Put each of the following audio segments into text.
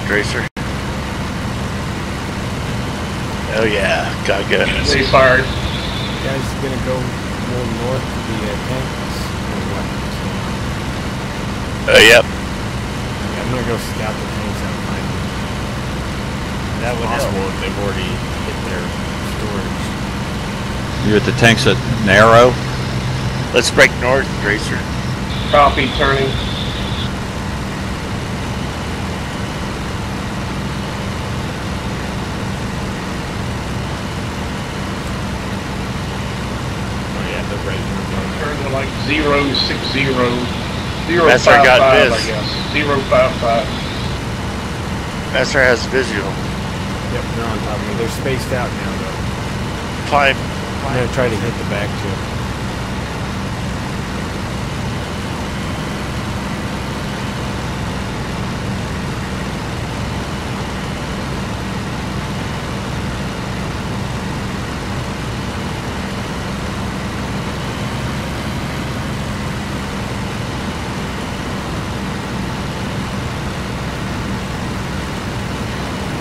Tracer. Oh yeah, got good. They fired. You guys gonna go more north to the tanks or what? Yep. Yeah, I'm gonna go scout the tanks out behind me. That would possible if they've already hit their storage. You're at the tanks at Narrow? Let's break north, Tracer. Copy, turning. Turn to like 060, 055, That's our got I this. guess. 055. Master has visual. Yep, they're on top of me. They're spaced out now, though. Climb. I'm gonna try to hit the back too.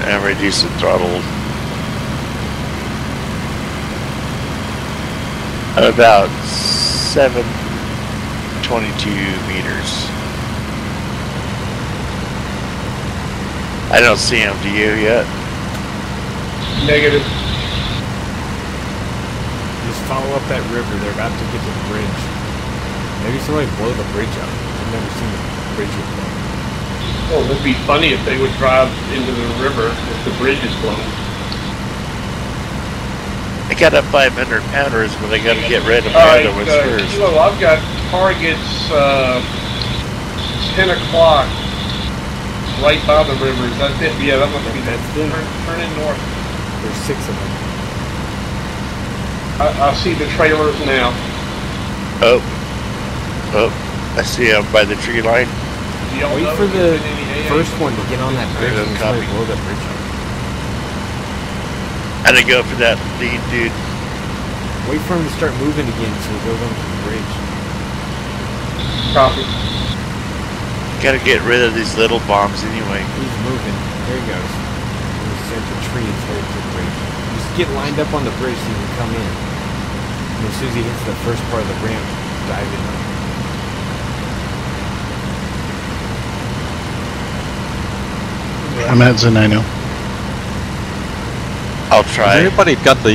And reduce the throttle. About 722 meters. I don't see him, do you yet? Negative. Just follow up that river. They're about to get to the bridge. Maybe somebody blow the bridge up. I've never seen the bridge blown. Oh, it'd be funny if they would drive into the river if the bridge is blown. I got up 500 pounders, but I got to get rid of my Alright, other ones first. Kilo, I've got targets 10 o'clock right by the river. Is that it? Yeah, that must be That's them. Turn in north. There's 6 of them. I see the trailers now. Oh, I see him by the tree line. Wait for the first one to get on that bridge and somebody blow that bridge up. Had to go for that lead, dude. Wait for him to start moving again so he goes onto the bridge. Copy. Gotta get rid of these little bombs anyway. He's moving. There he goes. He's sent the tree and headed to the bridge. Just get lined up on the bridge so he can come in. And as soon as he hits the first part of the ramp, dive in. I'm at Zenino. I'll try. Has anybody got the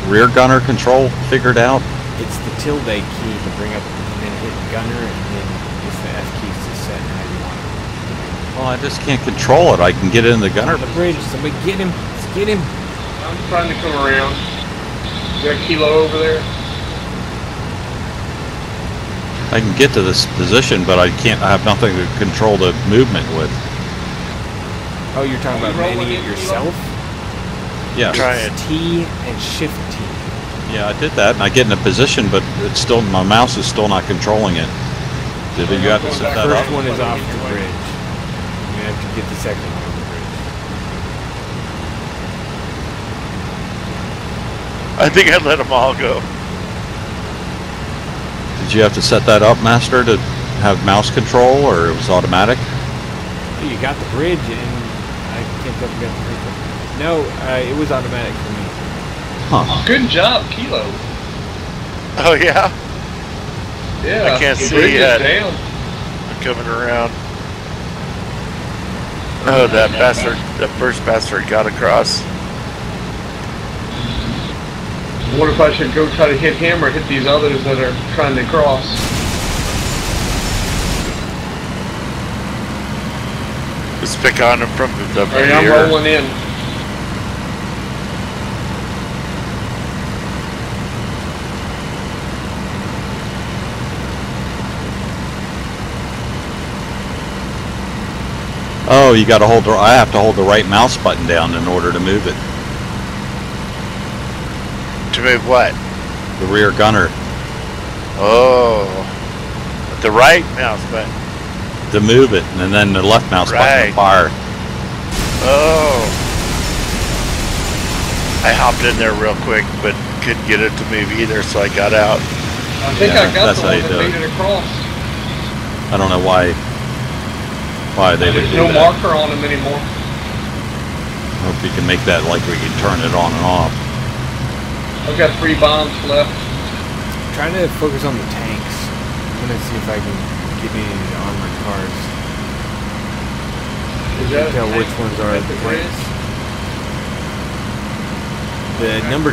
rear gunner control figured out? It's the tilde key to bring up and then hit gunner and then it's the F keys to set how you want it. Well, I just can't control it. I can get in the gunner. On the bridge, somebody get him. Let's get him. I'm trying to come around. You got Kilo over there? I can get to this position, but I can't. I have nothing to control the movement with. Oh, you're talking about manning it yourself? Yeah. Try it. T and Shift T. Yeah, I did that, and I get in a position, but it's still my mouse is still not controlling it. Did you have to set that The up? first one is off the bridge. You have to get the second one on the bridge. I think I'd let them all go. Did you have to set that up, Master, to have mouse control, or it was automatic? Oh, you got the bridge, and I can't tell if you got the bridge. No, it was automatic for me. Huh. Good job, Kilo. Oh yeah? Yeah. I can't the see bridge is yet. down. I'm coming around. Oh, that bastard, that first bastard got across. What if I should go try to hit him or hit these others that are trying to cross? Let's pick on him from the Alright, I'm rear. rolling in. Oh, you got to hold. I have to hold the right mouse button down in order to move it. To move what? The rear gunner. Oh. With the right mouse button. To move it, and then the left mouse button to fire. Oh. I hopped in there real quick, but couldn't get it to move either, so I got out. I think Yeah, I got that's the how one you that do made it. it across. I don't know why. why they would There's do no that. marker on them anymore. I hope you can make that like we can turn it on and off. I've got 3 bombs left. Trying to focus on the tanks. I'm gonna see if I can get any of the armored cars. Is that Tell a which tank ones are at the the bridge? tanks. The number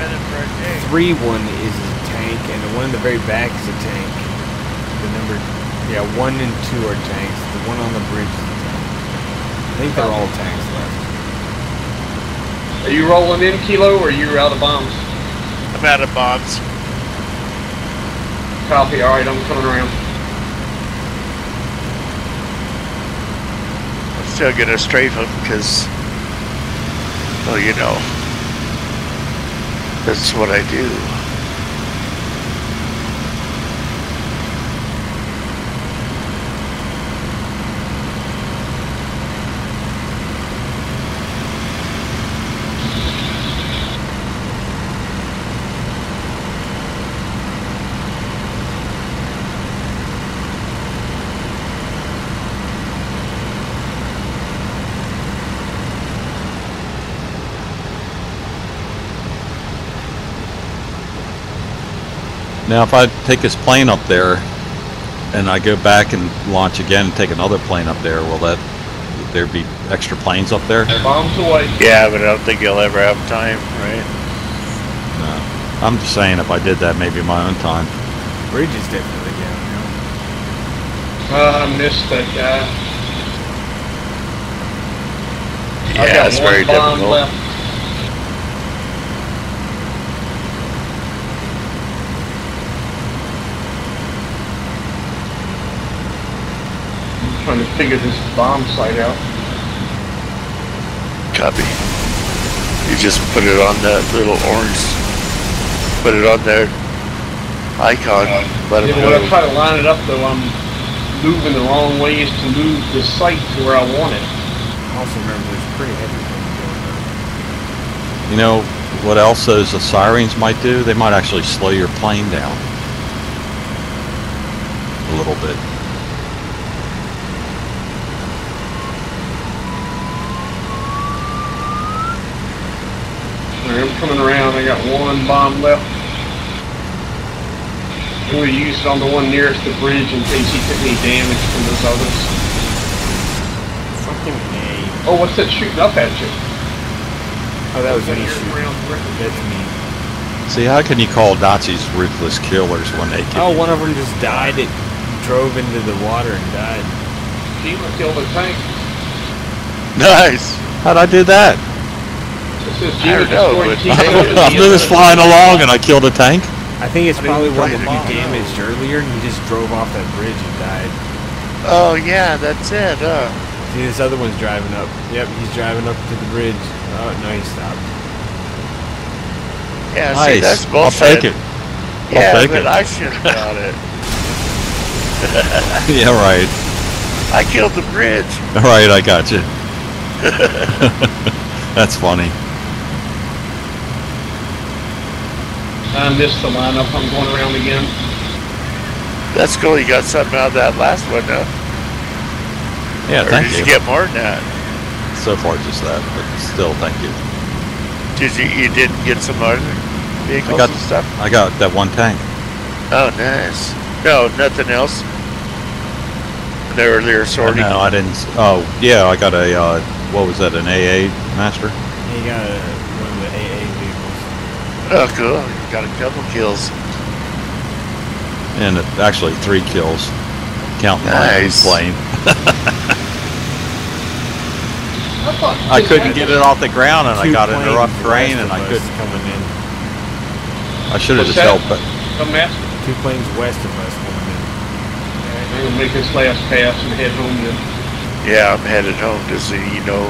3 one is a tank, and the one in the very back is a tank. The number, 1 and 2 are tanks. The one on the bridge is a tank. I think they're all tanks left. Are you rolling in, Kilo, or are you out of bombs? I'm out of bombs. Copy. All right, I'm coming around. I'm still gonna strafe them because, well, you know, that's what I do. Now, if I take this plane up there, and I go back and launch again and take another plane up there, will there be extra planes up there? Bombs away. Yeah, but I don't think you'll ever have time, right? No. I'm just saying if I did that, maybe my own time. Bridge is definitely down I now. missed that guy. I Yeah, got it's one very bomb difficult. left. I'm trying to figure this bomb site out. Copy. You just put it on that little orange, put it on their icon, let them Yeah, when I know. try to line it up, though, I'm moving the wrong ways to move the site to where I want it. Also remember there's pretty heavy things going on. You know what else those sirens might do? They might actually slow your plane down a little bit. Alright, I'm coming around. I got 1 bomb left. I'm going to use it on the one nearest the bridge in case he took any damage from those others. Something A. Oh, what's that shooting up at you? Oh, that was Is me your shooting. ground threat? That's me. See, how can you call Nazis ruthless killers when they kill Oh, one of them just died. It drove into the water and died. Sheila killed a tank. Nice. How'd I do that? It says I Gina don't know, destroyed but- T-Tank. I'm just flying along and I killed a tank? I think it's probably one that play you the bomb. damaged earlier, and he just drove off that bridge and died. Oh yeah, that's it. See, this other one's driving up. Yep, he's driving up to the bridge. Oh, no, he stopped. Yeah, Nice. see, that's I'll bullshit. take it. Yeah, take but it. I should have got it. Yeah, right. I killed the bridge. Right, I got you. That's funny. I missed the lineup. I'm going around again. That's cool. You got something out of that last one, though. Yeah, Or thank did you. you get more than that? So far, just that, but still, thank you. Did you didn't get some other vehicles got- and stuff? I got that one tank. Oh, nice. No, nothing else. The earlier sorting. No, I didn't. Oh, yeah, I got a, what was that, an AA Master? He got one of the AA vehicles. Oh, cool. You got a couple kills. And actually 3 kills. Counting Nice. my plane. thought I couldn't get it off the ground and I Two got in a planes rough terrain west and of I us couldn't. coming in. I should have What's just that? held, but 2 planes west of us coming in. I'm going to make this last pass and head home then. Yeah, I'm headed home to see, you know.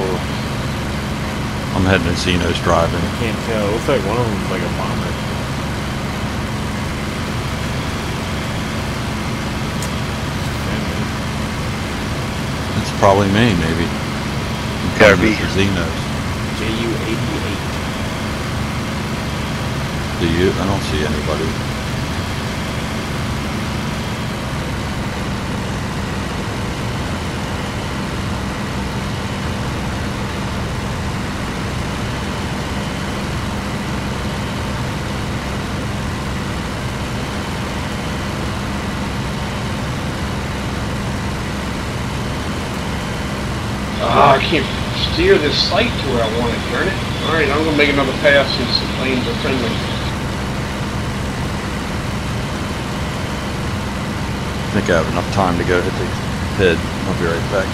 I'm heading to Zeno's driving. Can't tell. Looks like one of them was like a bomber. It's probably me, maybe. I'm Gotta coming be. to Zeno's. JU-88. Do you? I don't see anybody. Ah, I can't steer this sight to where I want it, darn it. Alright, I'm going to make another pass since the planes are friendly. I think I have enough time to go hit the head. I'll be right back.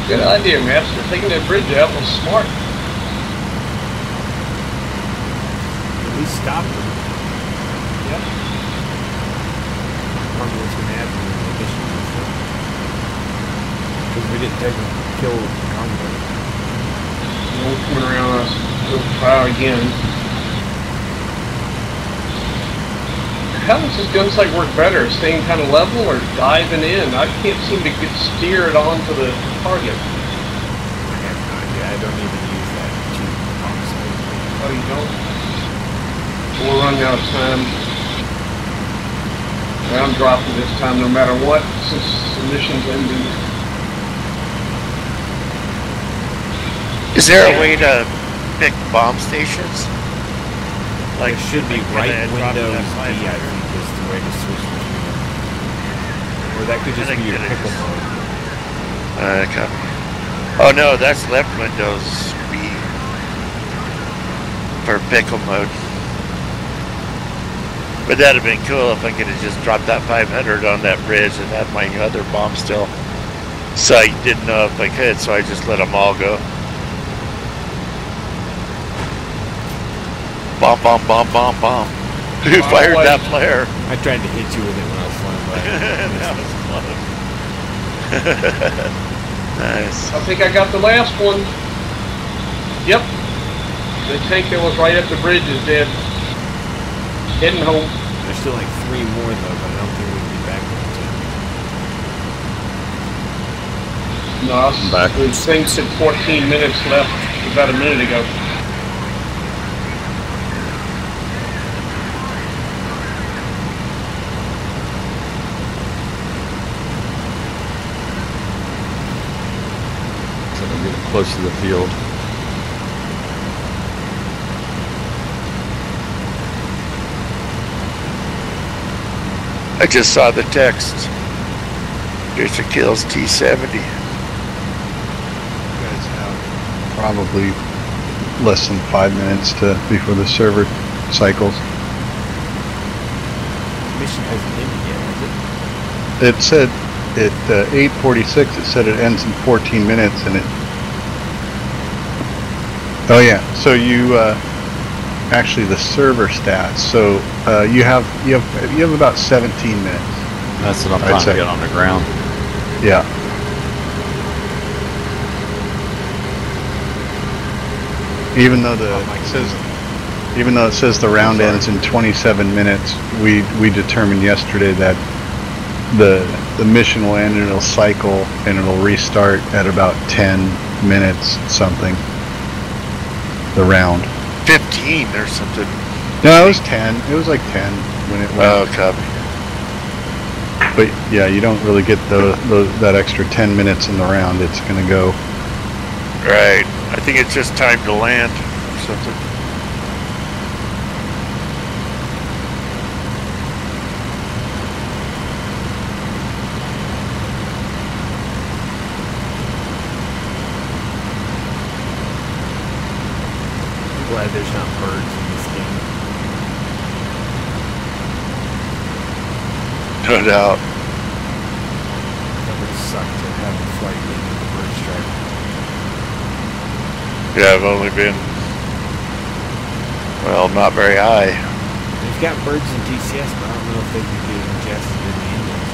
Good idea, Master. Taking that bridge out was smart. We stopped them. Yep. I wonder what's going to happen in the mission. Because we didn't take them to kill the convoy. We'll coming around us. We'll try again. How does this gun sight work better? Staying kind of level or diving in? I can't seem to get steered onto the target. I have no idea. I don't even use that cheap bomb sight. Oh, you don't? We're running out of time. I'm dropping this time no matter what, since the mission's ending. Is there a way to pick bomb stations? Like, it should be right Windows D, I D, think, is the way to switch between them. Or that could just be your pickle mode. Copy. Oh no, that's left Windows B for pickle mode. But that'd have been cool if I could have just dropped that 500 on that bridge and had my other bomb still. So I didn't know if I could, so I just let them all go. Bomb, bomb, bomb, bomb, bomb. Who fired that flare? I tried to hit you with it when I was flying by. That was close. Nice. I think I got the last one. Yep. The tank that was right at the bridge is dead. Heading home. There's still like 3 more though, but I don't think we'll be back on time. No, back. The thing said 14 minutes left about a minute ago. So I'm getting close to the field. I just saw the text. There's a kills T-70. You guys have probably less than 5 minutes before the server cycles. The mission hasn't ended yet, has it? It said at 8:46. It said it ends in 14 minutes, and it. Oh yeah. So you actually the server stats. So you have about 17 minutes. That's enough time to get on the ground. Yeah. Even though it says the round ends in 27 minutes, we determined yesterday that the mission will end and it'll cycle and it'll restart at about 10 minutes something. The round. 15 or something. No, it was 10. It was like 10 when it went. Oh, copy. But yeah, you don't really get that extra 10 minutes in the round. It's going to go. Right. I think it's just time to land or something. I'm glad there's not birds in this game. No doubt. That would suck to have a flight in the bird strike. Yeah, I've only been, well, not very high. They've got birds in DCS, but I don't know if they can get ingested in the engines.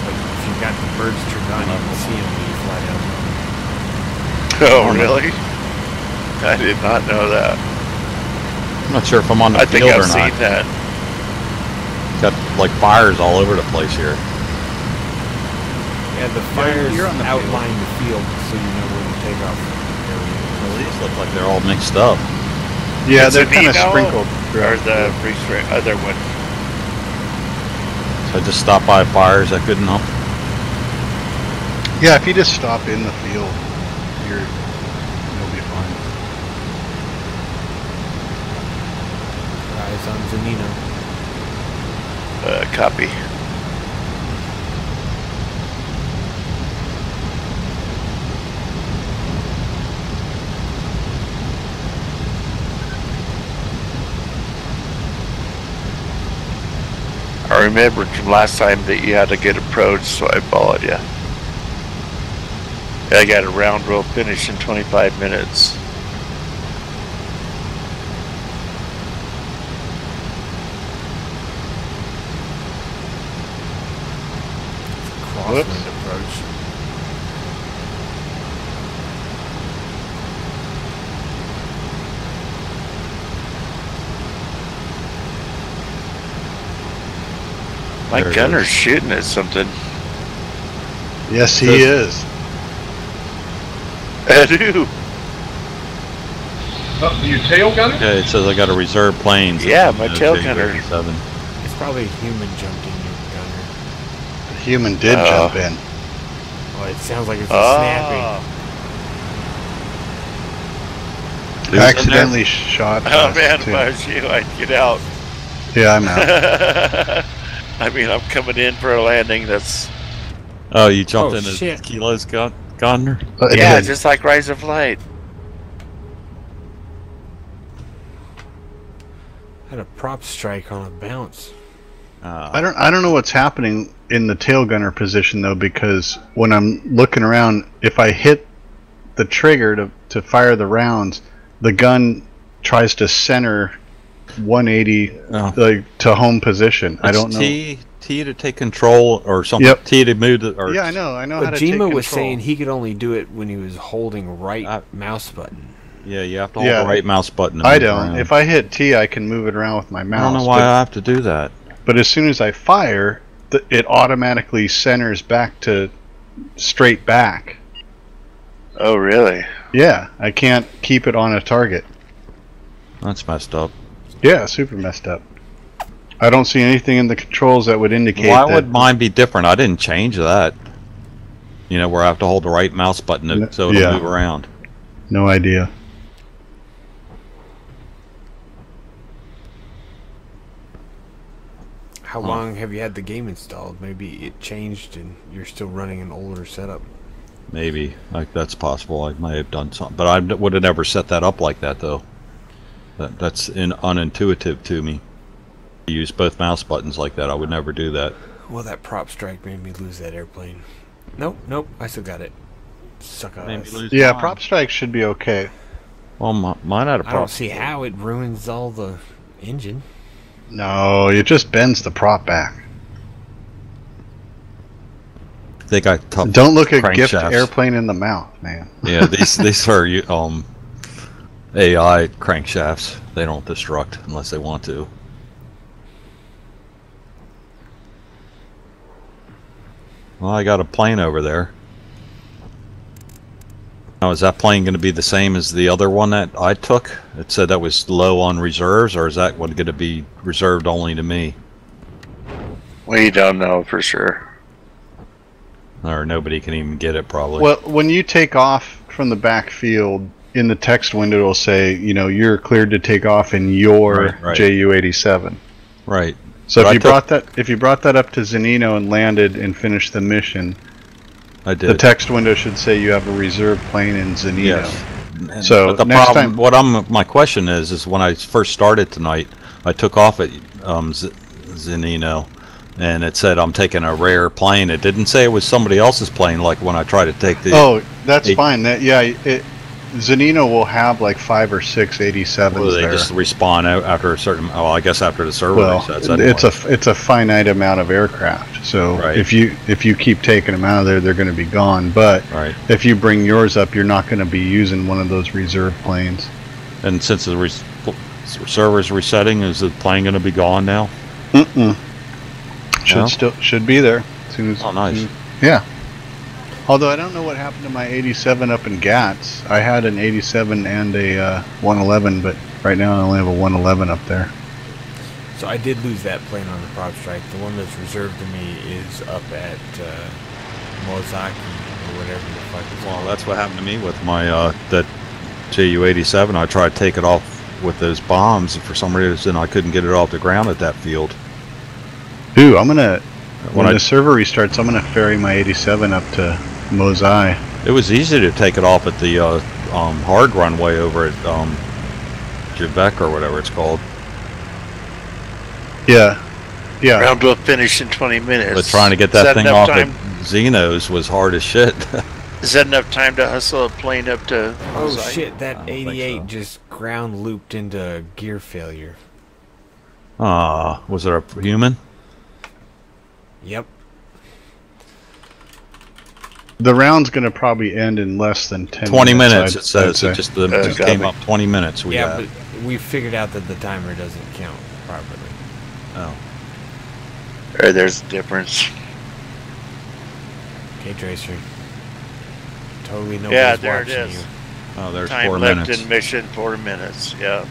But if you've got the birds turned on, you can see them when you fly down. Oh, really? I did not know that. I'm not sure if I'm on the I think field I've or seen not. that. Got like fires all over the place here. Yeah, the fires you're on the outline the field so you know where to take off. Well, these look like they're all mixed up. Yeah, It's they're a kind of Nino sprinkled or throughout. the other one. So I just stopped by fires I couldn't help. Yeah, if you just stop in the field, you'll be fine. Eyes on Zanino. Copy. I remembered from last time that you had to get approached, so I followed you. I got a round roll finish in 25 minutes. Crosswind approach. My There it gunner's is. shooting at something. Yes, he is. I do. Oh, your tail gunner? Yeah, it says I got a reserve planes. Yeah, my tail gunner. Gunner. It's probably a human jumped in your gunner. The human did jump in. Well, it sounds like it's snapping. Dude, Accidentally shot. Oh man, too. if I was you, I'd get out. Yeah, I'm out. I mean, I'm coming in for a landing that's... Oh, you jumped Oh, into shit. Kilo's gunner? It Yeah, did. just like Rise of Light. Had a prop strike on a bounce. I don't know what's happening in the tail gunner position though, because when I'm looking around, if I hit the trigger to fire the rounds, the gun tries to center 180 like to home position. I don't know. T to take control or something. Yep. T to move the, or Yeah, I know how But to take Jima was control. saying he could only do it when he was holding right mouse button. Yeah, you have to hold Yeah. the right mouse button. To I move don't. around. If I hit T, I can move it around with my mouse. I don't know why I have to do that. But as soon as I fire, it automatically centers back to straight back. Oh, really? Yeah, I can't keep it on a target. That's messed up. Yeah, super messed up. I don't see anything in the controls that would indicate Why that. would mine be different? I didn't change that. You know, where I have to hold the right mouse button so it'll Yeah. move around. No idea. How long have you had the game installed? Maybe it changed and you're still running an older setup. Maybe. Like, that's possible. I might have done something. But I would have never set that up like that, though. That's unintuitive to me. To use both mouse buttons like that, I would never do that. Well, that prop strike made me lose that airplane. Nope, I still got it. Suck on us. Yeah, prop strikes should be okay. Well, mine had a I prop. don't see how it ruins all the engine. No, it just bends the prop back. They got tough. Don't look a gift crankshafts. airplane in the mouth, man. Yeah, these are AI crankshafts. They don't destruct unless they want to. Well, I got a plane over there. Now, is that plane going to be the same as the other one that I took? It said that was low on reserves, or is that one going to be reserved only to me? We don't know for sure. Or nobody can even get it, probably. Well, when you take off from the back field, in the text window it'll say, you know, you're cleared to take off in your Right. JU-87. Right. So But if you brought that up to Zanino and landed and finished the mission, I did. the text window should say you have a reserve plane in Zanino. Yes. So but the next problem, my question is when I first started tonight, I took off at Zanino, and it said I'm taking a rare plane. It didn't say it was somebody else's plane, like when I tried to take the. Oh, that's Hey. fine. Zanino will have like 5 or 6 87s Well, they there. just respawn out after a certain. Oh, I guess after the server Well, resets. Anyway. it's a finite amount of aircraft. So Right. if you keep taking them out of there, they're going to be gone. But Right. if you bring yours up, you're not going to be using one of those reserve planes. And since the server's resetting, is the plane going to be gone now? No? Should be there as soon as. Oh, nice. Yeah. Although I don't know what happened to my 87 up in Gats. I had an 87 and a 111, but Right now I only have a 111 up there. So I did lose that plane on the prop strike. The one that's reserved to me is up at Mozaki or whatever the fuck it's Well, called. that's what happened to me with my that JU-87. I tried to take it off with those bombs, and for some reason I couldn't get it off the ground at that field. Dude, I'm gonna when the server restarts, I'm gonna ferry my 87 up to Mozai. It was easy to take it off at the hard runway over at Quebec or whatever it's called. Yeah, yeah. Round will finish in 20 minutes. But trying to get Is that thing enough off time? at Xenos was hard as shit. Is that enough time to hustle a plane up to? Oh Mozai? shit, that don't think 88 so. just ground looped into gear failure. Was it a human? Yep. The round's gonna probably end in less than 10 20 minutes. minits, it says. I'd It say. just came up 20 minutes. We Yeah, got. but we figured out that the timer doesn't count properly. Oh. Or there's a difference. Okay, Tracer. Totally nobody's Yeah, there it watching is. you. Oh, there's Time 4 left minutes. in mission 4 minutes. Yeah.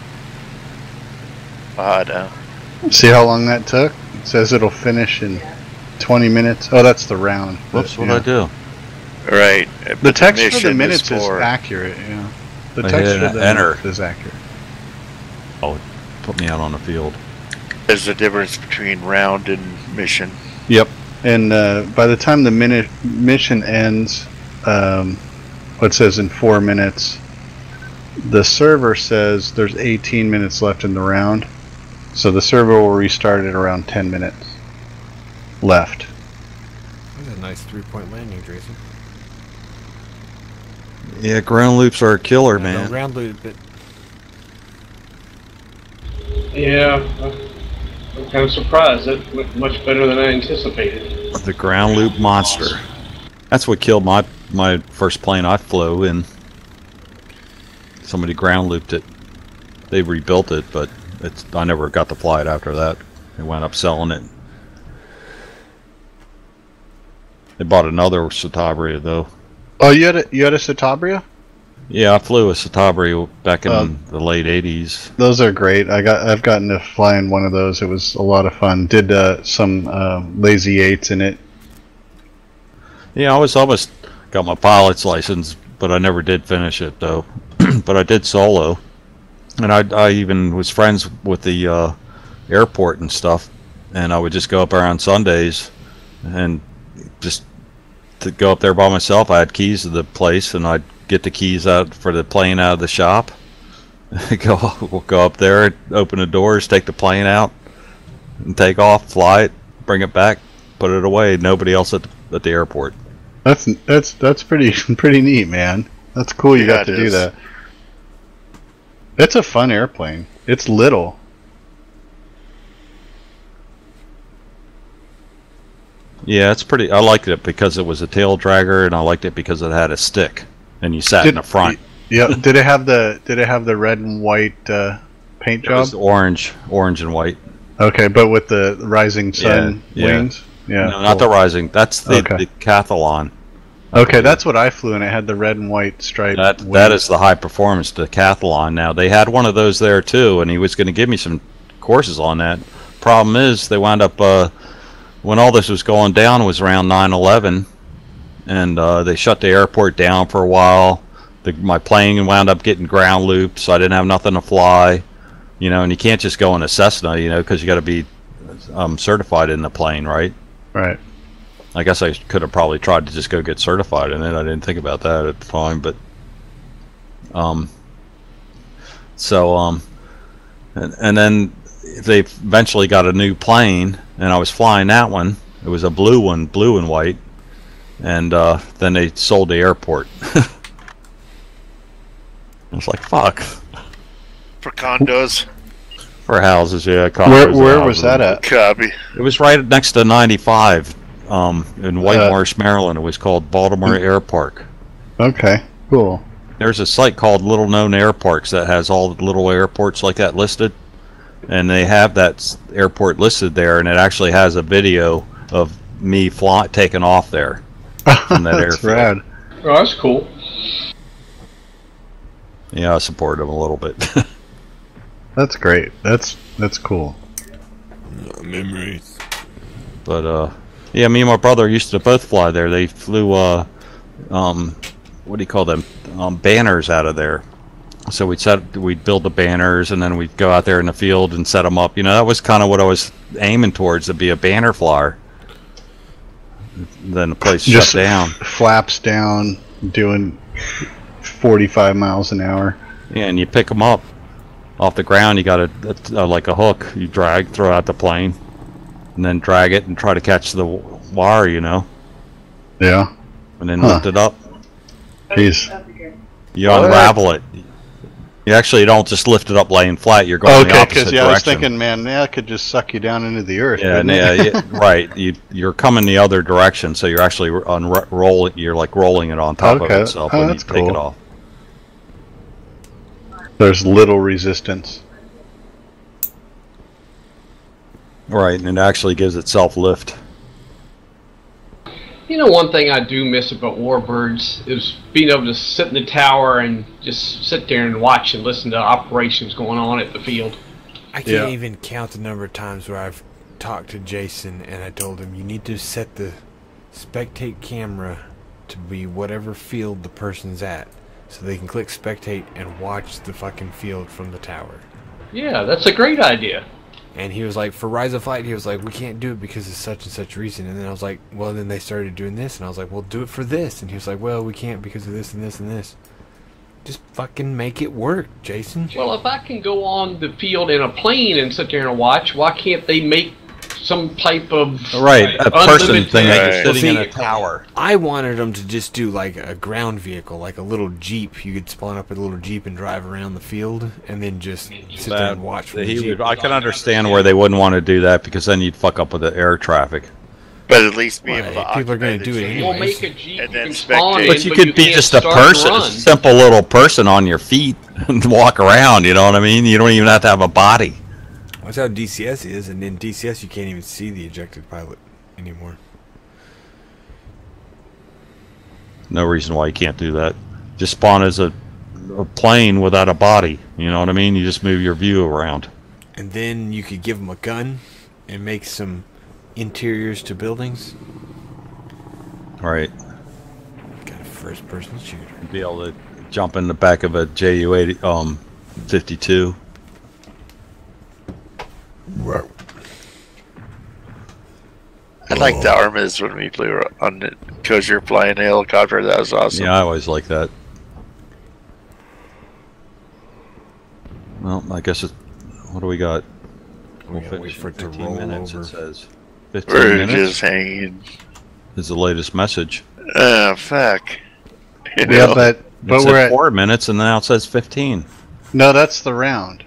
See how long that took? It says it'll finish in 20 minutes. Oh, that's the round. Whoops, But, what'd I do? Right. The text for the mission minutes is for- accurate, yeah. The I text hit for the enter. minutes is accurate. Oh, put me out on the field. There's a difference between round and mission. Yep. And by the time the mission ends, what says in 4 minutes, the server says there's 18 minutes left in the round. So the server will restart at around 10 minutes left. That's a nice 3-point landing, Tracy. Yeah, ground loops are a killer, No, man. don't ground loop it. Yeah, I'm kind of surprised. That went much better than I anticipated. The ground loop monster. That's what killed my first plane I flew in. Somebody ground looped it. They rebuilt it, but I never got to fly it after that. They wound up selling it. They bought another Citabria though. Oh, you had a Citabria? Yeah, I flew a Citabria back in the late '80s. Those are great. I've gotten to fly in one of those. It was a lot of fun. Did some lazy eights in it. Yeah, I was almost got my pilot's license, but I never did finish it though. But I did solo, and I even was friends with the airport and stuff, and I would just go up there on Sundays, and just to go up there by myself. I had keys to the place, and I'd get the keys out for the plane out of the shop. We'll go up there, open the doors, take the plane out, and take off, fly it, bring it back, put it away. Nobody else at the airport. That's pretty neat, man. That's cool. You Yeah, got to it do is. that. It's a fun airplane. It's little. Yeah, it's pretty. I liked it because it was a tail dragger, and I liked it because it had a stick, and you sat in the front. Yeah. Did it have the red and white paint It job? was orange and white. Okay, but with the rising sun Yeah. wings. Yeah. No, not the rising. That's the Okay. Decathlon. Okay, that's what I flew, and it had the red and white stripe. That wings. is the high performance Decathlon. Now they had one of those there too, and he was going to give me some courses on that. Problem is, they wound up when all this was going down was around 9/11, and they shut the airport down for a while. My plane wound up getting ground looped, so I didn't have nothing to fly. You know, and you can't just go in a Cessna, you know, because you got to be certified in the plane, right? Right. I guess I could have probably tried to just go get certified in it. I didn't think about that at the time, but and then they eventually got a new plane, and I was flying that one. It was a blue one, blue and white, and then they sold the airport. I was like, fuck. For condos. For houses, yeah. Where was that at? Copy. It was right next to 95 in White Marsh, Maryland. It was called Baltimore Air Park. Okay, cool. There's a site called Little Known Air Parks that has all the little airports like that listed, and they have that airport listed there, and it actually has a video of me taking off there from that That's airfield. rad. Oh, that's cool. Yeah, I support them a little bit. That's great. That's cool. Memories. But yeah, me and my brother used to both fly there. They flew what do you call them? Banners out of there. So we'd build the banners, and then we'd go out there in the field and set them up. You know, that was kind of what I was aiming towards, to be a banner flyer. Then the place Just shut down. Flaps down, doing 45 miles an hour. Yeah, and you pick them up off the ground. You got like a hook. You drag, throw out the plane, and then drag it and try to catch the wire. You know. Yeah. And then lift it up. Jeez. You unravel it. You actually don't just lift it up laying flat. You're going the opposite direction. I was thinking, man, that could just suck you down into the earth. Yeah, right. You're coming the other direction, so you're actually You're like rolling it on top of itself when you take it off. There's little resistance. Right, and it actually gives itself lift. You know, one thing I do miss about Warbirds is being able to sit in the tower and just sit there and watch and listen to operations going on at the field. I can't even count the number of times where I've talked to Jason and I told him, you need to set the spectate camera to be whatever field the person's at, so they can click spectate and watch the fucking field from the tower. Yeah, that's a great idea. And he was like, for Rise of Flight, he was like, we can't do it because of such and such reason. And then I was like, well, then they started doing this. And I was like, well, do it for this. And he was like, well, we can't because of this and this and this. Just fucking make it work, Jason. Well, if I can go on the field in a plane and sit there and watch, why can't they make some type of a person thing that you're sitting in a tower? I wanted them to just do like a ground vehicle, like a little Jeep. You could spawn up a little Jeep and drive around the field, and then just sit there and watch from the Jeep. I can understand where they wouldn't want to do that, because then you'd fuck up with the air traffic. But at least be able to people are going to do it anyways. We'll make a Jeep and then but you could be just a person, a simple little person on your feet and walk around, you know what I mean? You don't even have to have a body. That's how DCS is, and in DCS you can't even see the ejected pilot anymore. No reason why you can't do that. Just spawn as a plane without a body, you know what I mean? You just move your view around. And then you could give them a gun and make some interiors to buildings. Right. Got a first-person shooter. Be able to jump in the back of a Ju-80, 52. Wow. I like the Armas when we flew on it, because you're flying a helicopter. That was awesome. Yeah, I always like that. Well, I guess what do we got? We gotta wait for it to roll minutes, over. it says. 15 We're minutes just hanging. is the latest message. Fuck. You Yeah, know? but It said we're at 4 minutes, and now it says 15. no. That's the round.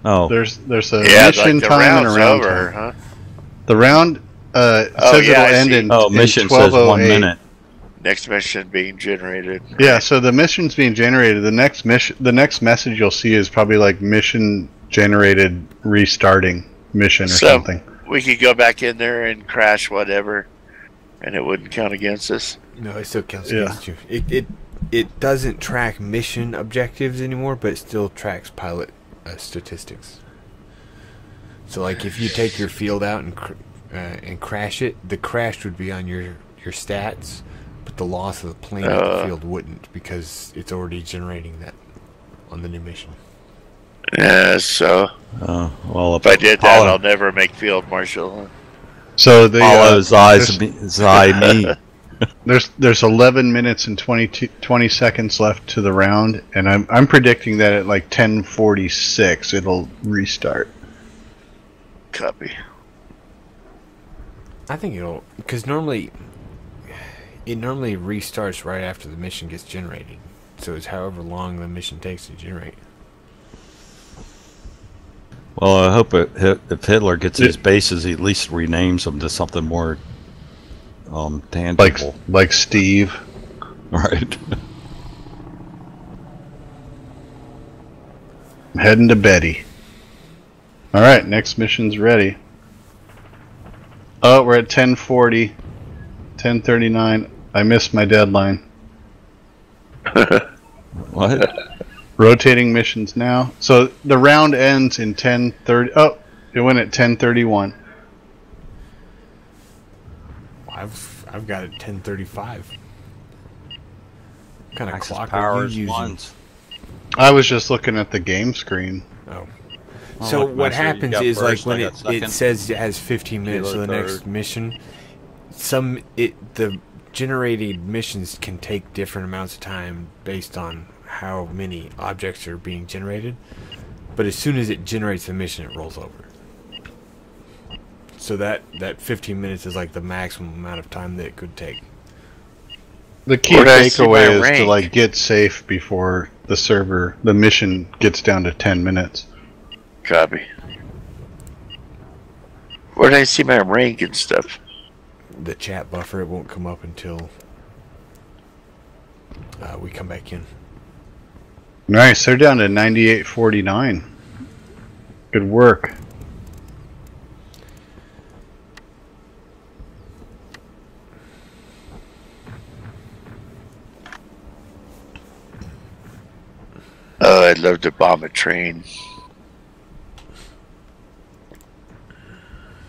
Oh, There's a Yeah, mission like the time and a round's round over, time. huh? The round says yeah, it'll I end see. in mission in says 1 12:08. minute. Next mission being generated. Yeah, so the mission's being generated. The next message you'll see is probably like mission generated restarting mission or something. We could go back in there and crash whatever, and it wouldn't count against us. No, it still counts against you. It doesn't track mission objectives anymore, but it still tracks pilot statistics. So, like, if you take your field out and crash it, the crash would be on your stats, but the loss of the plane at the field wouldn't, because it's already generating that on the new mission. Yeah, so Well, if I did that, I'll never make field marshal. So the Apollo's eye me. there's 11 minutes and 20 seconds left to the round, and I'm predicting that at like 10:46 it'll restart. Copy. I think it'll, because normally restarts right after the mission gets generated. So it's however long the mission takes to generate. Well, I hope if Hitler gets his bases, he at least renames them to something more tangible. Like Steve. Right. I'm heading to Betty. All right, next mission's ready. Oh, we're at 10:40, 10:39. I missed my deadline. What? Rotating missions now. So the round ends in 10:30. Oh, it went at 10:31. I've got it 10:35. What kind of clock are powers you using? ones. I was just looking at the game screen. Oh. Well, So look, what Master, you happens got is like first, when I it got second. says it has 15 minutes to Kilo the next third. mission, the generated missions can take different amounts of time based on how many objects are being generated. But as soon as it generates the mission, it rolls over. So that 15 minutes is like the maximum amount of time that it could take. The key Where did I see takeaway my is to rank? get safe before the mission gets down to 10 minutes. Copy. Where did I see my rank and stuff? The chat buffer, it won't come up until we come back in. Nice, they're down to 98.49. Good work. Oh, I'd love to bomb a train.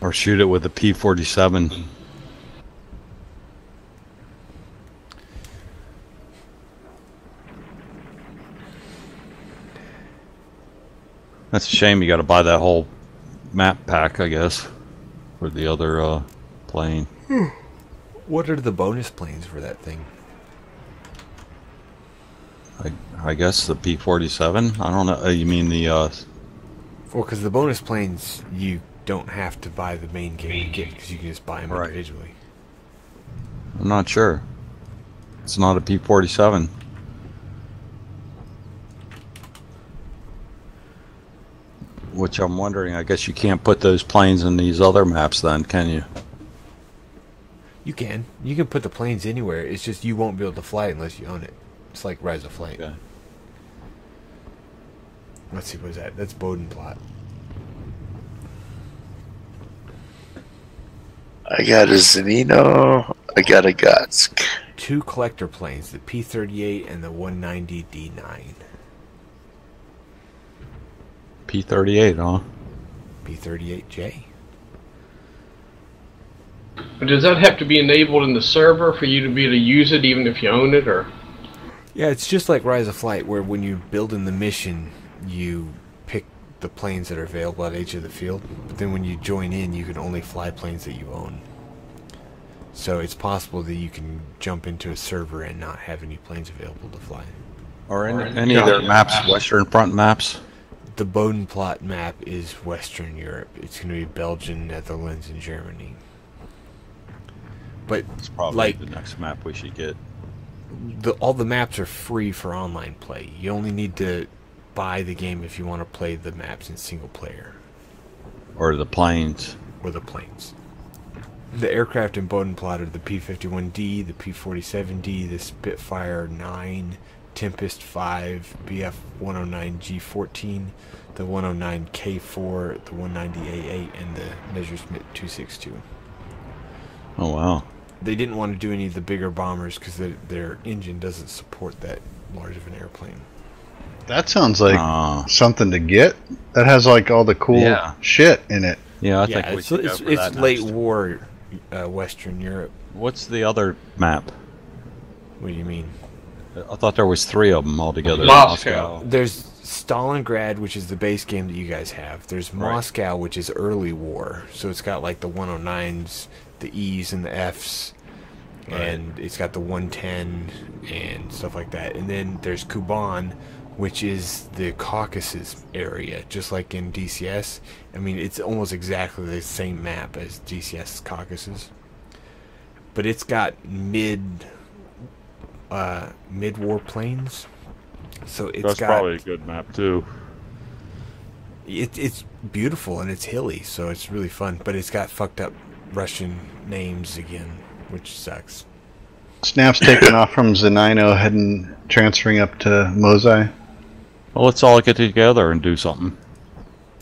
Or shoot it with a P-47. That's a shame you got to buy that whole map pack, I guess, for the other plane. What are the bonus planes for that thing? I guess the P-47. I don't know. You mean the? Well, because the bonus planes you don't have to buy the main game kit because you can just buy them Right. individually. I'm not sure. It's not a P-47. Which I'm wondering. I guess you can't put those planes in these other maps, then, can you? You can. You can put the planes anywhere. It's just you won't be able to fly it unless you own it. It's like Rise of Flight. Okay. Let's see, what is that? That's Bodenplot. I got a Zenino. I got a Gotsk. 2 collector planes, the P-38 and the 190D9. P-38, huh? P-38J. But does that have to be enabled in the server for you to be able to use it even if you own it, or? Yeah, it's just like Rise of Flight, where when you build in the mission, you pick the planes that are available at each of the field. But then when you join in, you can only fly planes that you own. So it's possible that you can jump into a server and not have any planes available to fly. Or any of their maps, Western Front maps? The Bodenplot map is Western Europe. It's going to be Belgium, Netherlands, and Germany. But It's probably like the next map we should get. all the maps are free for online play. You only need to buy the game if you want to play the maps in single player. Or the planes. Or the planes. The aircraft in Bodenplot are the P-51D, the P-47D, the Spitfire 9, Tempest 5, BF-109G14, the 109K4, the 190A8, and the Messerschmitt 262. Oh, wow. They didn't want to do any of the bigger bombers because their engine doesn't support that large of an airplane. That sounds like something to get. That has like all the cool shit in it. Yeah, I Yeah, think we it's, should go it's, for it's that late next. war Western Europe. What's the other map? What do you mean? I thought there was 3 of them altogether. Moscow. There's Stalingrad, which is the base game that you guys have. There's Right. Moscow, which is early war. So it's got like the 109s, the E's, and the F's. And it's got the 110 and stuff like that. And then there's Kuban, which is the Caucasus area, just like in DCS. I mean, it's almost exactly the same map as DCS Caucasus. But it's got mid-war planes. So it's That's got probably a good map, too. it's beautiful and it's hilly, so it's really fun. But it's got fucked up Russian names again, which sucks. Snap's taking off from Zenino, transferring up to Mosai. Well, let's all get together and do something.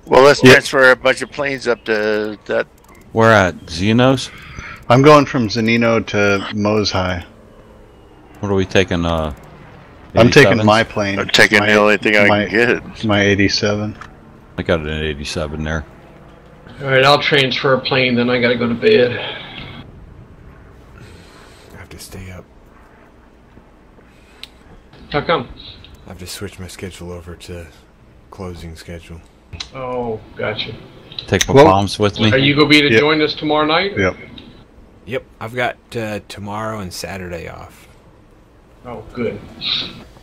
Well, let's transfer a bunch of planes up to that. Where at? Xenos? I'm going from Zenino to Mosai. What are we taking? I'm taking 87s? my plane. I'm taking the only thing I can get. My 87. I got an 87 there. Alright, I'll transfer a plane, then I gotta go to bed. I have to stay up. How come? I have to switch my schedule over to closing schedule. Oh, gotcha. Take my Well, bombs with me. Are you gonna be to Yep. join us tomorrow night? Yep. Yep, I've got tomorrow and Saturday off. Oh, good.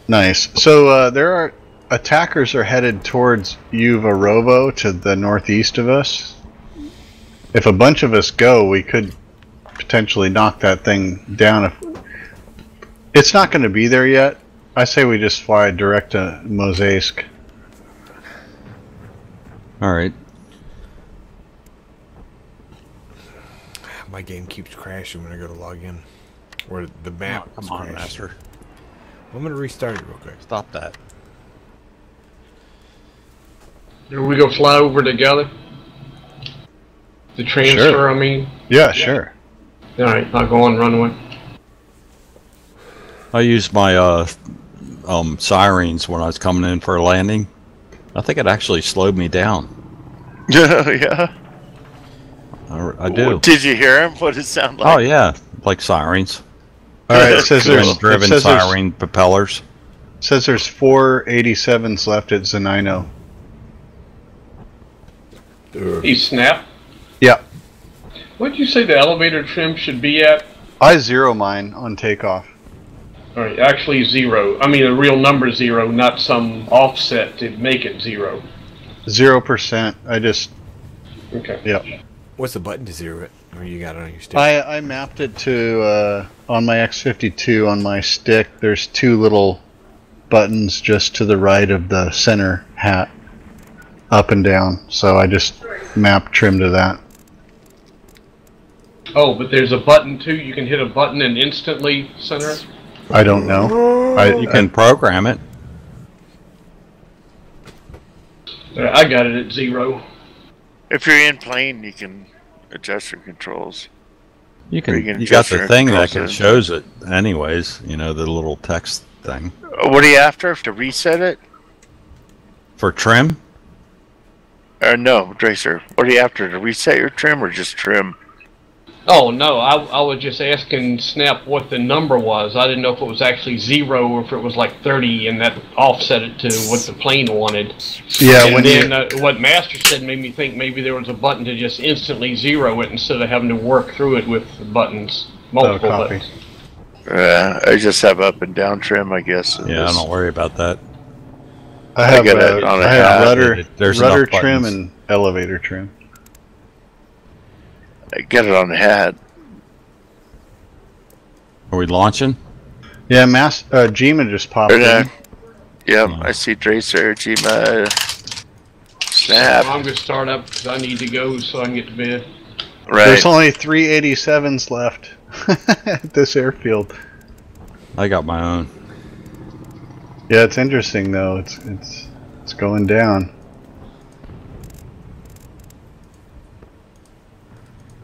Nice. So there are attackers are headed towards Uvarovo to the northeast of us. If a bunch of us go, we could potentially knock that thing down. If it's not going to be there yet, I say we just fly direct to Mosaisk. All right. My game keeps crashing when I go to log in. Or the map Come is on, crashing. Master. I'm gonna restart it real quick. Stop that. Do we go fly over together? The transfer, Sure. I mean? Yeah, sure. Alright, I'll go on runway. I used my sirens when I was coming in for a landing. I think it actually slowed me down. Yeah. I do. Did you hear him? What did it sound like? Oh yeah, like sirens. All right. It says there's Driven there's siren propellers. 4 87s left at Zanino. He snap. Yeah. What did you say the elevator trim should be at? I zero mine on takeoff. Alright, actually 0. I mean a real number 0, not some offset to make it 0. 0%. I just Okay. yeah. What's the button to zero it? Or you got it on your stick? I mapped it to on my X52 on my stick. There's two little buttons just to the right of the center hat, up and down. So I just mapped trim to that. Oh, but there's a button too. You can hit a button and instantly center it? I don't know. You can program it. I got it at 0. If you're in plane, you can adjust your controls. You can. Or you can You got adjust the your thing that control can settings. shows it, anyways. You know, the little text thing What are you after? To reset it? for trim. Or no, Dracer. What are you after? To reset your trim or just trim? Oh no, I was just asking Snap what the number was. I didn't know if it was actually 0 or if it was like 30 and that offset it to what the plane wanted. Yeah, And when then what Master said made me think maybe there was a button to just instantly 0 it instead of having to work through it with buttons, multiple copy. buttons. I just have up and down trim, I guess. Yeah, don't worry about that. I have get it on a I have hat. rudder There's rudder enough trim buttons. and elevator trim. I get it on the hat. Are we launching? Yeah, Jima just popped in. Yep, I see Dracer, Jima, Snap. I'm going to start up because I need to go so I can get to bed. Right. There's only 3 87s left at this airfield. I got my own. Yeah, it's interesting though. It's going down.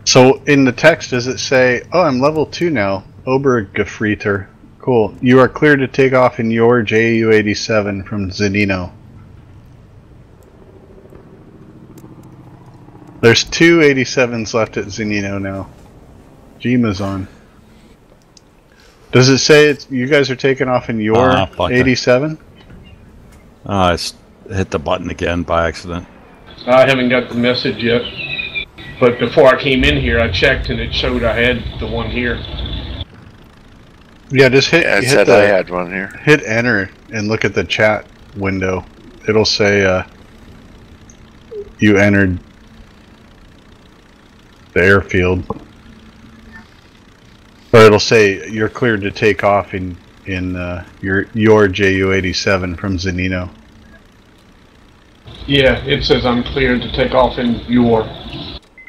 So in the text, does it say, "Oh, I'm level 2 now, Obergefrieter. Cool. You are cleared to take off in your JU-87 from Zanino." There's 2 87s left at Zanino now. Jima's on. Does it say you guys are taking off in your fuck it. 87? I hit the button again by accident. I haven't got the message yet. But before I came in here, I checked and it showed I had the one here. Yeah, just hit, Yeah, it hit said the, I had one here. hit enter and look at the chat window. It'll say you entered the airfield. Or it'll say you're cleared to take off in your JU-87 from Zanino. Yeah, it says I'm cleared to take off in your.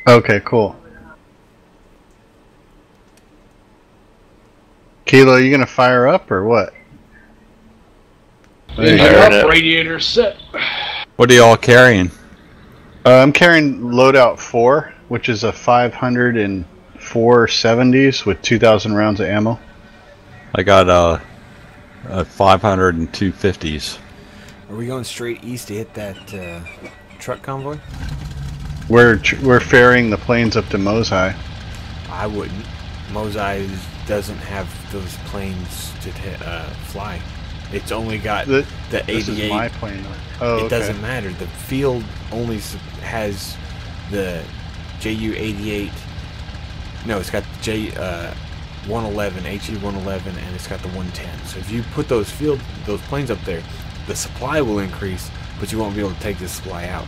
Okay, cool. Kilo, you gonna fire up or what? Engine Firing up, up. radiator set. What are y'all carrying? I'm carrying loadout 4, which is a 504 70s with 2,000 rounds of ammo. I got 500 and 250s. Are we going straight east to hit that truck convoy? We're ferrying the planes up to Mosai. I wouldn't. Mosai doesn't have those planes to fly. It's only got the 88. This is my plane. Oh, it doesn't matter. The field only has the JU-88. No, it's got J-111, HE-111, and it's got the 110. So if you put those planes up there, the supply will increase, but you won't be able to take the supply out.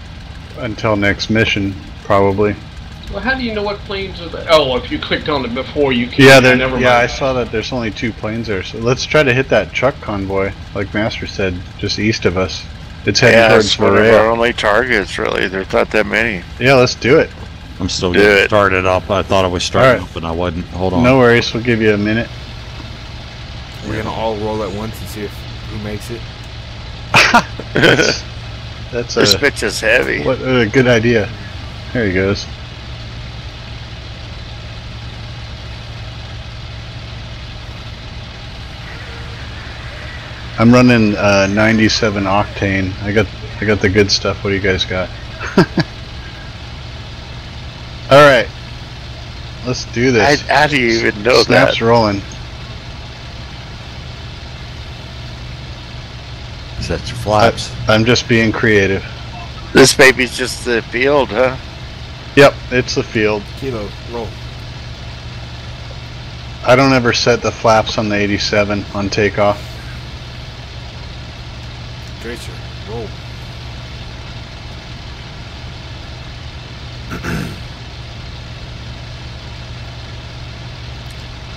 Until next mission, probably. Well, how do you know what planes are there? Oh, if you clicked on it before, you can. Yeah, never mind. I saw that there's only 2 planes there. So let's try to hit that truck convoy, like Master said, just east of us. It's heading towards that's one of our Varela. only targets, really. There's not that many. Yeah, let's do it. I'm still getting started up. I thought I was starting up, and I wasn't. Hold on. No worries. We'll give you a minute. We're gonna all roll at once and see who makes it. That's This bitch is heavy. What a good idea. There he goes. I'm running 97 octane. I got the good stuff. What do you guys got? All right, let's do this. How do you even know Snaps that? rolling. Set your flaps. I'm just being creative. This baby's just the field, huh? Yep, it's the field. Kilo, roll. I don't ever set the flaps on the 87 on takeoff. Tracer, roll.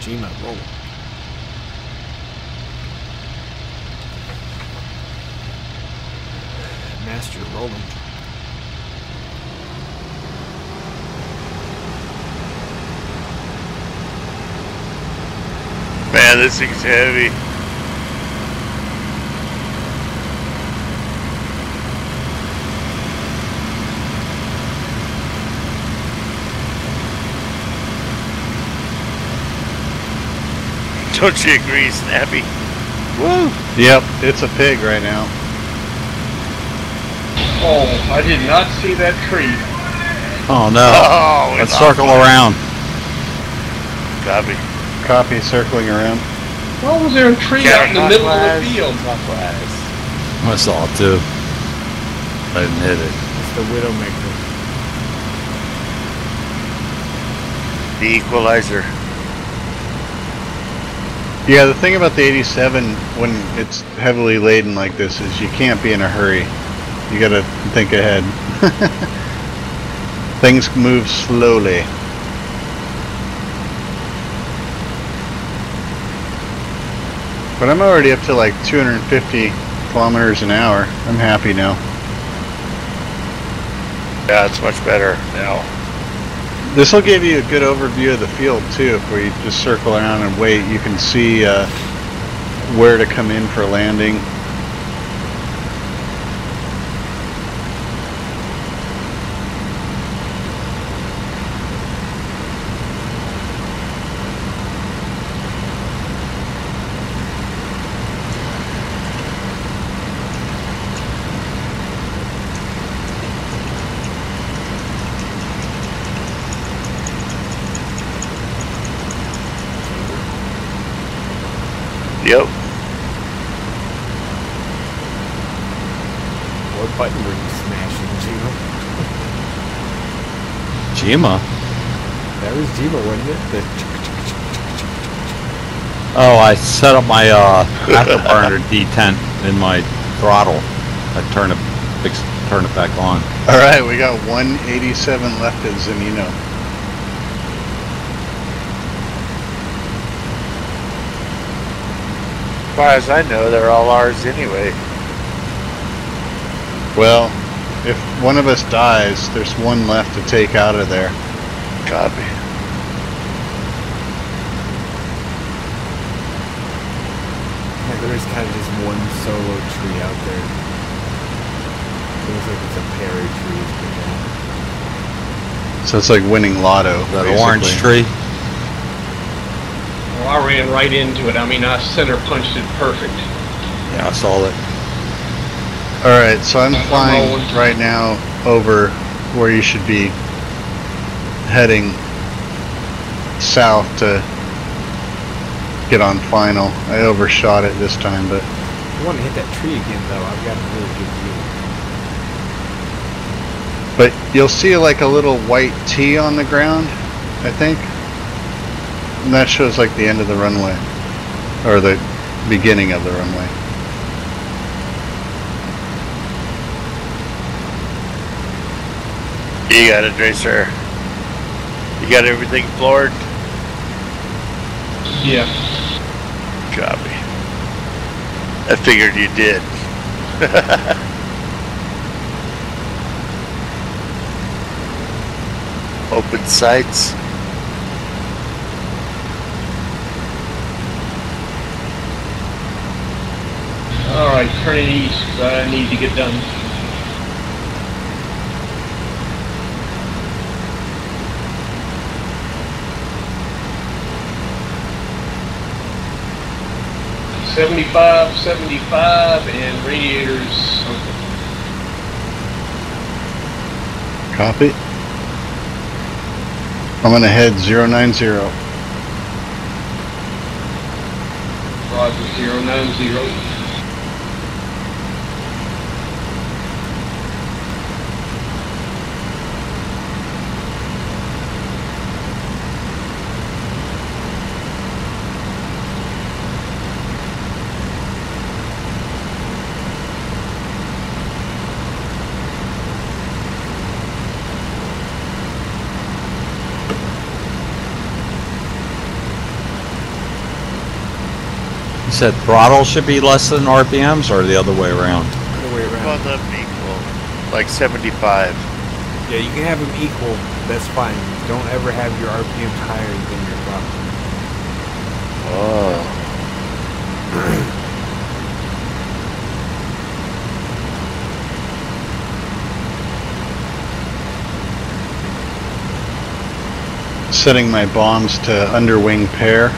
Gina, roll. Master, rolling. Man, this thing's heavy. Don't you agree, Snappy? Woo! Yep, it's a pig right now. Oh, I did not see that tree. Oh no! Oh, Let's circle around. Copy. Copy, circling around. Why was there a tree out in the middle of the field? I saw it too. I didn't hit it. It's the Widowmaker. The equalizer. Yeah, the thing about the 87 when it's heavily laden like this is you can't be in a hurry. You gotta think ahead. Things move slowly. But I'm already up to like 250 kilometers an hour. I'm happy now. Yeah, it's much better now. This will give you a good overview of the field too. If we just circle around and wait, you can see where to come in for landing. Yep. What button were you smashing, Gino? Jima? That was Gino, wasn't it? Oh, I set up my afterburner detent in my throttle. I turn it back on. All right, we got 187 left at Zanino. As far as I know, they're all ours anyway. Well, if one of us dies, there's one left to take out of there. Copy. Yeah, there's kind of just one solo tree out there. Looks like it's a pear tree. So it's like winning lotto. That basically. orange tree. Well, I ran right into it. I mean, I center punched it perfect. Yeah, I saw it. Alright, so I'm flying right now over where you should be heading south to get on final. I overshot it this time, but I want to hit that tree again, though. I've got a really good view. but you'll see like a little white T on the ground, I think. And that shows like the end of the runway, or the beginning of the runway. You got it, Racer. You got everything floored? Yeah. Copy. I figured you did. Open sights. Alright, turning east. I need to get done. $75, and radiators open. Copy. I'm gonna head 090. Roger, 090. You said throttle should be less than RPMs, or the other way around? Other way around. Both of them equal. Like 75. Yeah, you can have them equal. That's fine. Don't ever have your RPMs higher than your throttle. Oh. Setting my bombs to underwing pair.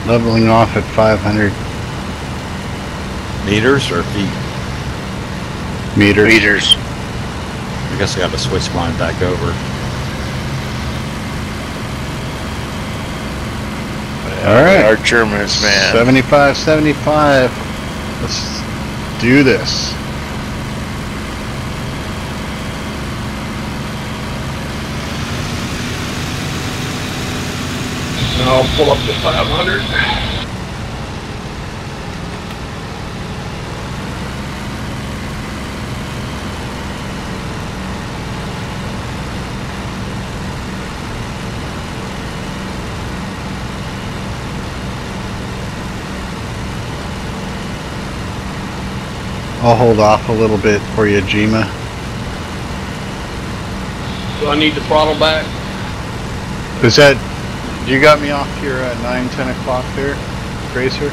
Leveling off at 500 Meters or feet? meters. I guess I got to switch mine back over. Alright. Our Germans, man. 75, 75. Let's do this. And I'll pull up to 500. I'll hold off a little bit for you, Jima. Do I need to throttle back? Is that... You got me off your 9, 10 o'clock there, Gracer?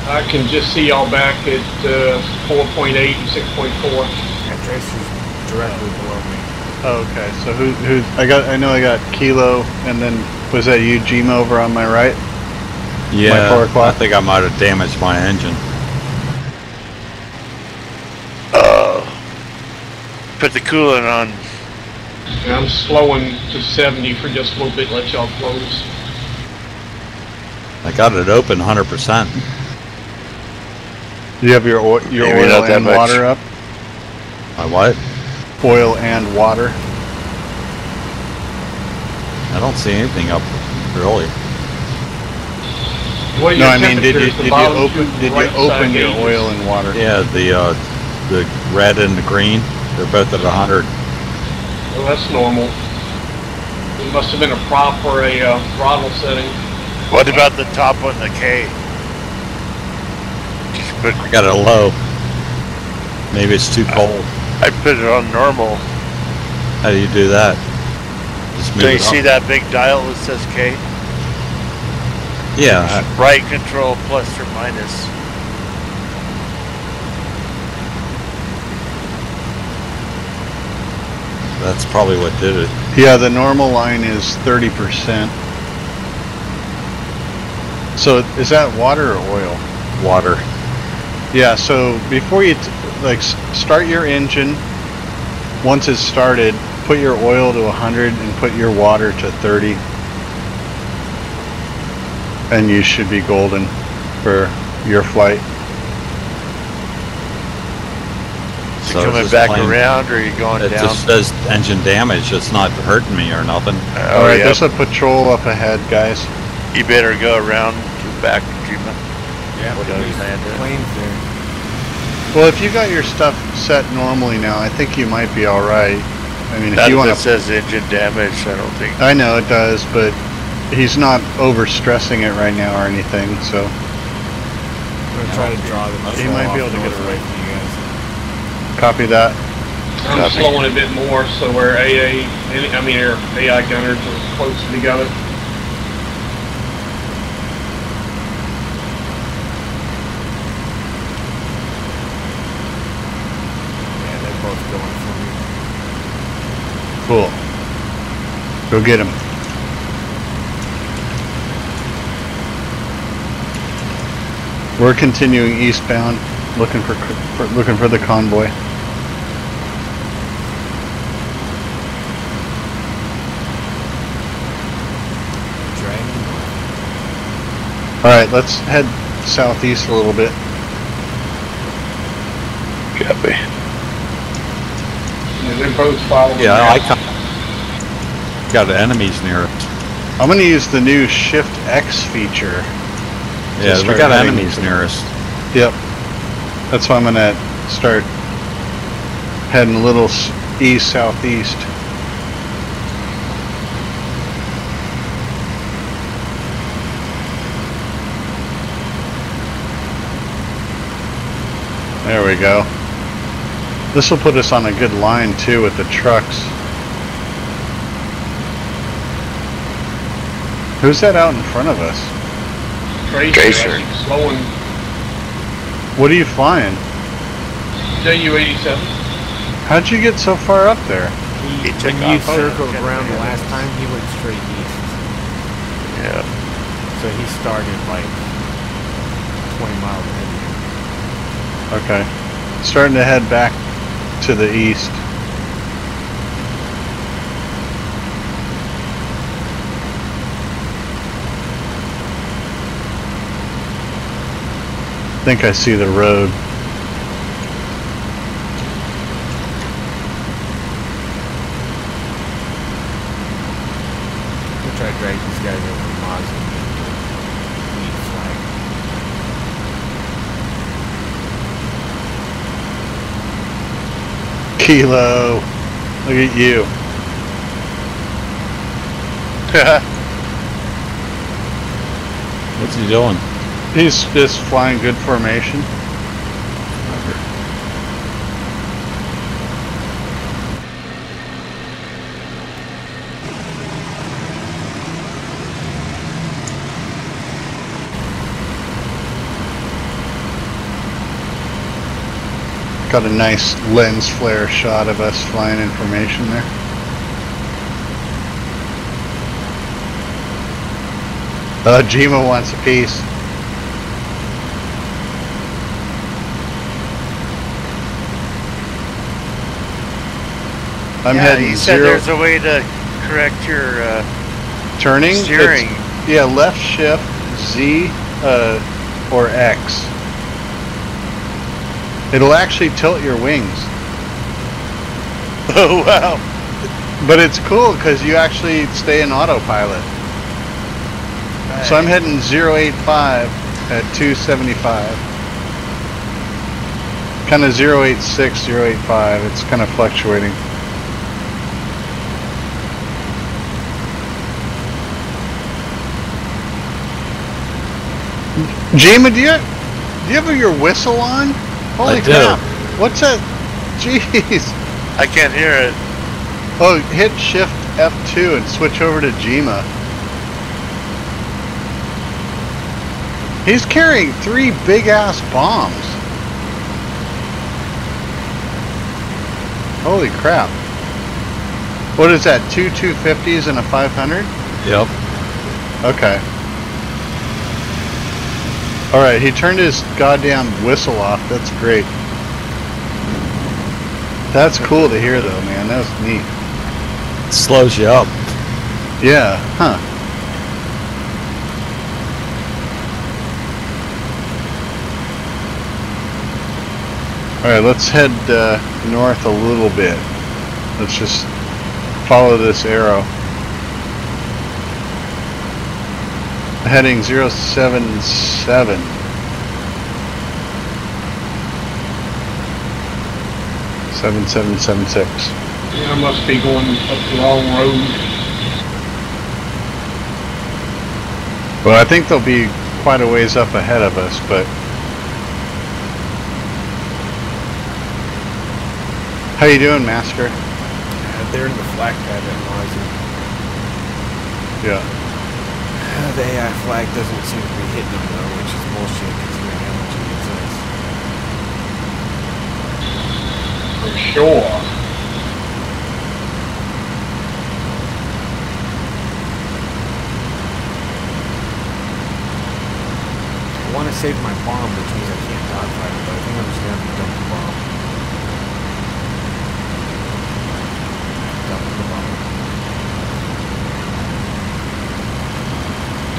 I can just see y'all back at 4.8 and 6.4. Yeah, Tracer's directly below me. Oh, okay. So who? I know I got Kilo, and then was that you, Jima, over on my right? Yeah, 4 o'clock? I think I might have damaged my engine. Put the coolant on. And I'm slowing to 70 for just a little bit, let y'all close. I got it open 100%. Do you have your Maybe oil not that and much. water up? My what? Oil and water. I don't see anything up, really. Well, No, your I mean, did you temperatures, the bottom two right open side your gauges. oil and water? Yeah, the red and the green, they're both at 100. Well, that's normal. It must have been a prop or a throttle setting. What about the top on the K? Just put, I got it low. Maybe it's too cold. I put it on normal. How do you do that? Just move Do you it up. see that big dial that says K? Yeah, Right control plus or minus. that's probably what did it. Yeah, the normal line is 30%. So is that water or oil? Water. Yeah, so before you start your engine, once it's started, put your oil to 100 and put your water to 30. And you should be golden for your flight. Is So it coming this back plane- around or are you going It down? just says engine damage. It's not hurting me or nothing. Oh, Alright, yeah. there's a patrol up ahead, guys. You better go around to back to Juma. Yeah, What there's understand it. planes there. Well, if you got your stuff set normally now, I think you might be alright. I mean, if None you of want it to... says engine damage, I don't think. I know it does, but he's not overstressing it right now or anything, so... I'm gonna try to draw them. He might be able to get north it away right. from you guys. Copy that. I'm Copy. slowing a bit more so where our AI gunners are close together. Yeah, they're both going for me. Cool. Go get him. We're continuing eastbound, looking for the convoy. Dragging north. All right, let's head southeast a little bit. Copy. And they're both following. Yeah, that. got enemies near it. I'm going to use the new Shift X feature. Yeah, we start got heading enemies to- near us. Yep. That's why I'm going to start heading a little east southeast. There we go. This will put us on a good line too with the trucks. Who's that out in front of us? Tracer. Tracer. Slowing What are you flying? JU-87. How'd you get so far up there? He took When you off. circled Okay. around the last time, he went straight east. Yeah. So he started like 20 miles ahead of you. Okay. Starting to head back to the east. I think I see the road. We'll try to drag these guys over Maz and get the lead flag. Kilo. Look at you. What's he doing? He's just flying good formation. Got a nice lens flare shot of us flying in formation there. Jima wants a piece. I'm Yeah, heading he said zero there's a way to correct your turning. steering. Yeah, left shift, Z, or X. It'll actually tilt your wings. Oh, wow. But it's cool because you actually stay in autopilot. So I'm heading 085 at 275. Kind of 086, 085. It's kind of fluctuating. Jima, do you have your whistle on? Holy I do. crap. What's that? Jeez. I can't hear it. Oh, hit Shift F2 and switch over to Jima. He's carrying 3 big-ass bombs. Holy crap. What is that, 2 250s and a 500? Yep. Okay. Alright, he turned his goddamn whistle off. That's great. That's cool to hear though, man. That was neat. It slows you up. Yeah, huh. Alright, let's head north a little bit. Let's just follow this arrow. Heading 077. 7776. Yeah, I must be going up the wrong road. Well, I think they'll be quite a ways up ahead of us, but... How you doing, Masker? They're in the flak pad at Mozzie. Yeah. The AI flag doesn't seem to be hitting them though, which is bullshit considering how much it hits us. For sure. I want to save my bomb, which means I can't dogfight it, but I think I'm just going to dump the bomb. Dump the bomb.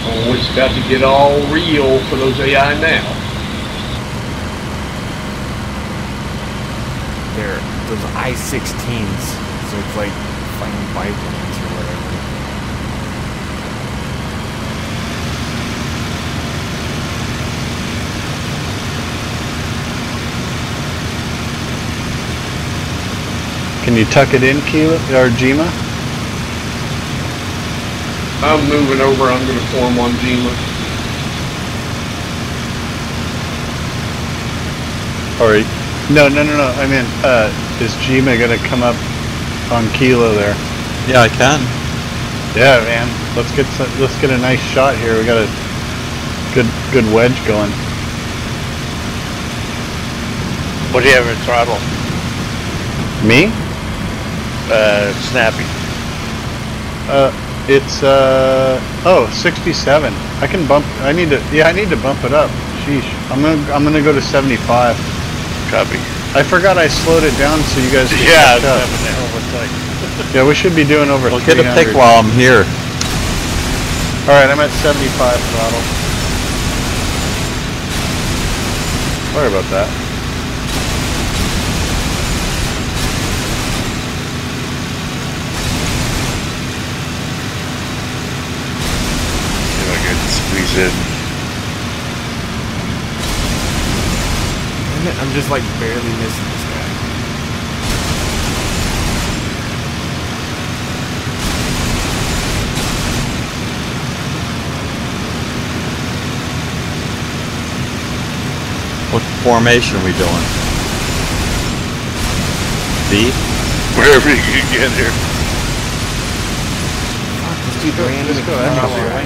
Oh, it's about to get all real for those AI now. They're those I-16s, so it's like fighting biplanes or whatever. Can you tuck it in, Keela, or Jima? I'm moving over, I'm going to form on Jima. Or, no. I mean, is Jima gonna come up on Kilo there? Yeah, I can. Yeah, man. Let's get a nice shot here. We got a good wedge going. What do you have in throttle? Me? Snappy. It's 67. I can bump. I need to bump it up. Sheesh. I'm gonna go to 75. Copy. I forgot I slowed it down so you guys could Yeah, catch up. having a hell of a time. Yeah, we should be doing over Well, 300. get a pick while I'm here. All right, I'm at 75 throttle. Sorry about that. See if I can squeeze in. I'm just like barely missing this guy. What formation are we doing? V? Wherever you can get here. This dude ran Just go anywhere.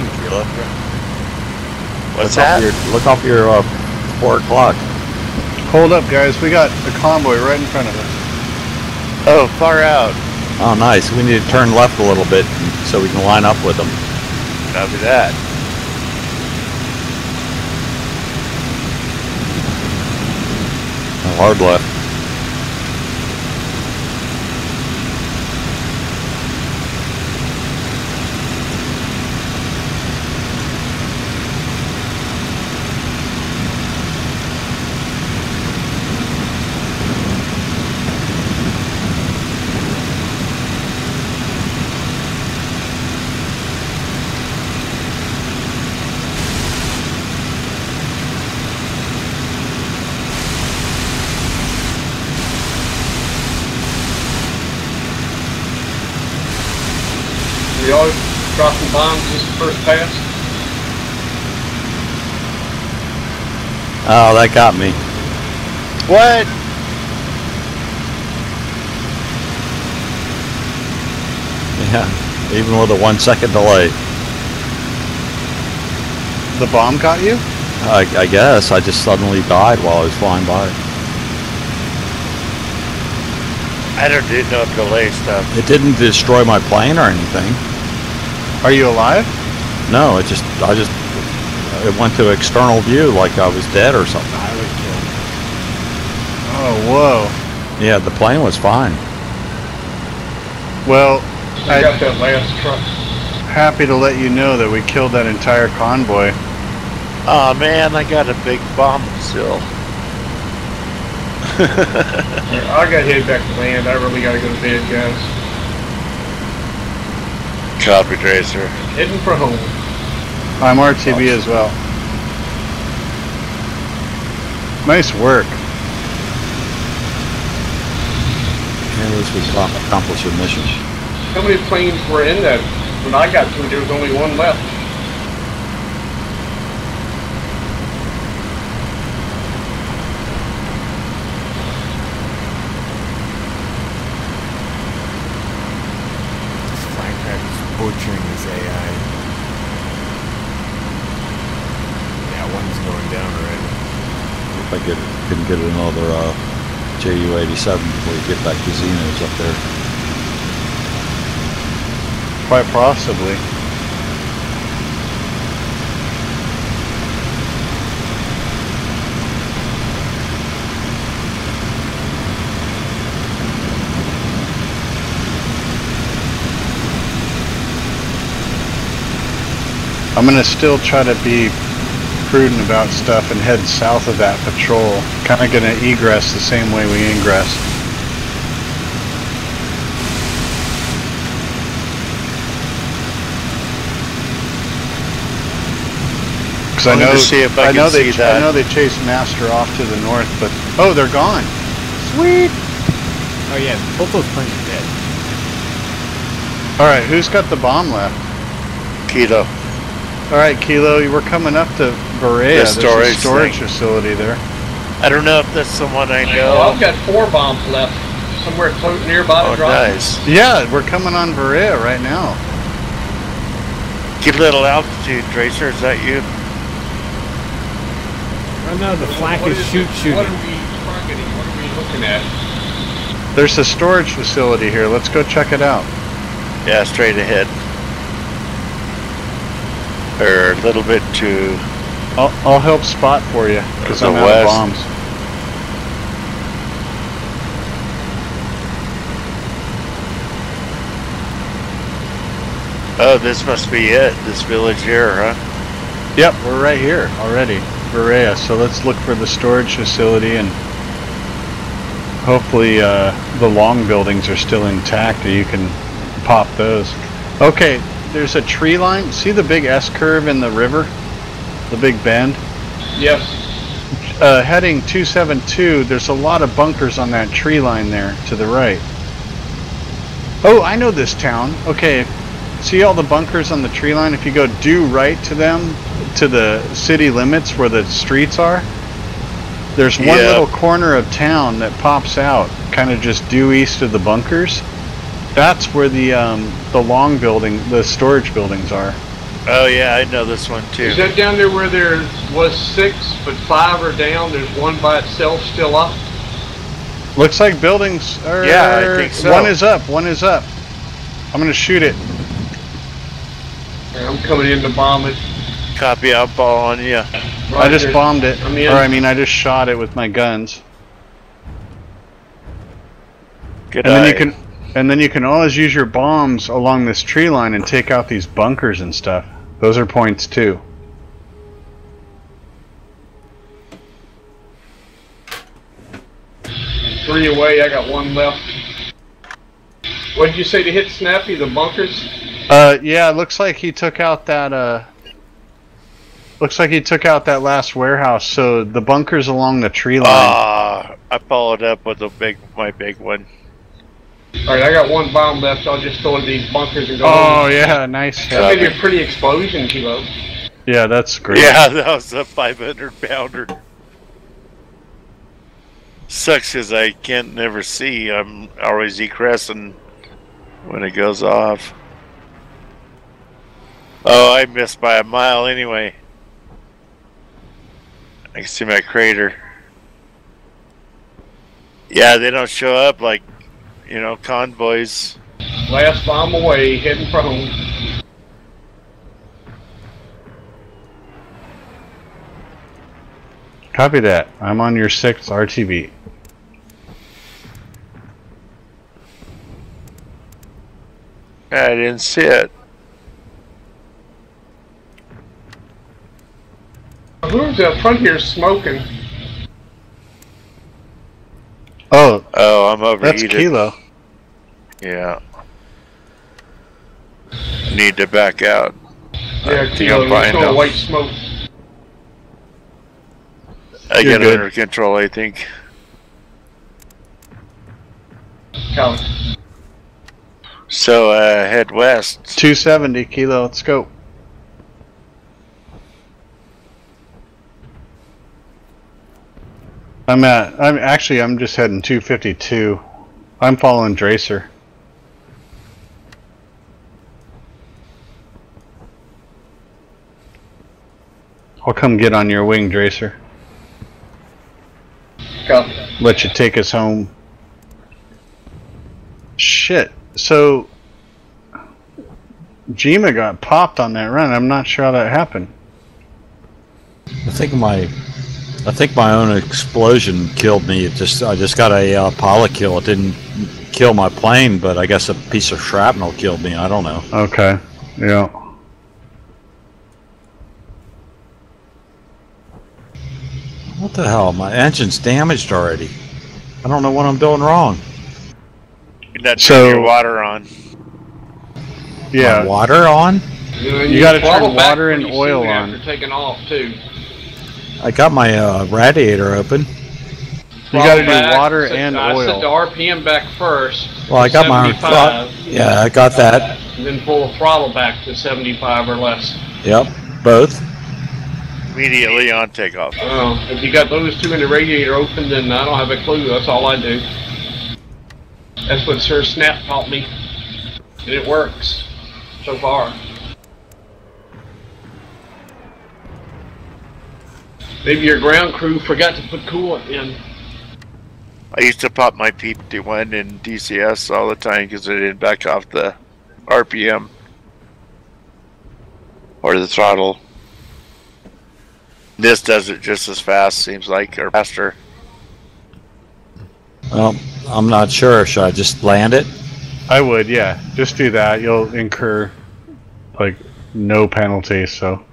What's that? Look off your 4 o'clock. Hold up, guys. We got a convoy right in front of us. Oh, far out. Oh, nice. We need to turn left a little bit so we can line up with them. Copy that. Hard left. Dropping bombs just first pass. Oh, that got me. What? Yeah, even with a 1 second delay. The bomb got you? I guess I just suddenly died while I was flying by. I don't do no delay stuff. It didn't destroy my plane or anything. Are you alive? No, it went to external view like I was dead or something. Pilot killed. Oh, whoa. Yeah, the plane was fine. Well, I got that last truck. happy to let you know that we killed that entire convoy. Oh man, I got a big bomb still. I gotta head back to land. I really gotta go to bed, guys. Copy, Tracer. Heading for home. I'm RTB as well. Nice work. Yeah, at least we accomplished a mission. How many planes were in that? When I got to it, there was only one left. This Flycraft is butchering this AI. Yeah, one's going down already. If I can get another JU-87 before we get back to Xenos up there. Quite possibly. I'm gonna still try to be prudent about stuff and head south of that patrol. Kinda gonna egress the same way we ingress. Because I'm gonna see if I can see that. I know they chased Master off to the north, but oh, they're gone. Sweet. Oh yeah, both those planes are dead. All right, who's got the bomb left? Keto. All right, Kilo, we're coming up to Berea. The There's a storage storage thing. facility there. I don't know if that's someone I Well, know. I've got 4 bombs left. Somewhere close nearby to Oh, drop. nice. Yeah, we're coming on Berea right now. Get a little altitude, Tracer. Is that you? Oh no, the flak What is What shooting. are we targeting? What are we looking at? There's a storage facility here. Let's go check it out. Yeah, straight ahead. Or a little bit to I'll help spot for you because The I'm out of west. bombs. Oh, this must be it. This village here, huh? Yep, we're right here already, Berea. So let's look for the storage facility and hopefully the long buildings are still intact, or you can pop those. Okay, there's a tree line. See the big S curve in the river, the big bend. Yes. Heading 272. There's a lot of bunkers on that tree line there to the right. Oh, I know this town. Okay. See all the bunkers on the tree line? If you go due right to them, to the city limits where the streets are, there's one Yeah. little corner of town that pops out, kind of just due east of the bunkers. That's where the long building, the storage buildings are. Oh yeah, I know this one too. Is that down there where there was 6, but 5 are down? There's one by itself still up? Looks like buildings are... Yeah, I think so. One is up, one is up. I'm gonna shoot it. I'm coming in to bomb it. Copy, I'll ball on you. I just bombed it. I'm in. Or I mean, I just shot it with my guns. Good And then eye. you can always use your bombs along this tree line and take out these bunkers and stuff. Those are points too. Three away, I got 1 left. What did you say to hit Snappy, the bunkers? Yeah, it looks like he took out that looks like he took out that last warehouse, so the bunkers along the tree line. I followed up with my big one. Alright, I got one bomb left. I'll just throw it in these bunkers and go Oh home. yeah, nice. That made a pretty explosion, Kilo. Yeah, that's great. Yeah, that was a 500-pounder. Sucks because I can't never see. I'm always decreasing when it goes off. Oh, I missed by a mile anyway. I can see my crater. Yeah, they don't show up like, you know, convoys. Last bomb away, heading for home. Copy that. I'm on your 6th RTB. I didn't see it. Who's up front here smoking? Oh, Oh, I'm overheated. that's Kilo. Yeah. Need to back out. Yeah, think Kilo, I'm fine there's no now. white smoke. I You're get it good. under control, I think. Count. So, head west. 270 Kilo. Let's go. I'm just heading 252. I'm following Dracer. I'll come get on your wing, Dracer. Count. Let you take us home. Shit. So Jima got popped on that run. I'm not sure how that happened. I think my own explosion killed me. I just got a pilot kill. It didn't kill my plane, but I guess a piece of shrapnel killed me. I don't know. Okay. Yeah. What the hell? My engine's damaged already. I don't know what I'm doing wrong. You're not So- turning your water on. Yeah. My water on? You gotta turn throttle back water and pretty oil soon on. after taking off too. I got my radiator open. You gotta Throttle back, do water set- and I set the oil. RPM back first. Well, I got my 75, yeah, I got that. and then pull the throttle back to 75 or less. Yep, both. Immediately on takeoff. If you got those two in the radiator open, then I don't have a clue. That's all I do. That's what Sir Snap taught me, and it works so far. Maybe your ground crew forgot to put coolant in. I used to pop my P51 in DCS all the time because I didn't back off the RPM or the throttle. This does it just as fast, seems like, or faster. Well, I'm not sure. Should I just land it? I would, yeah. Just do that. You'll incur like no penalty, so.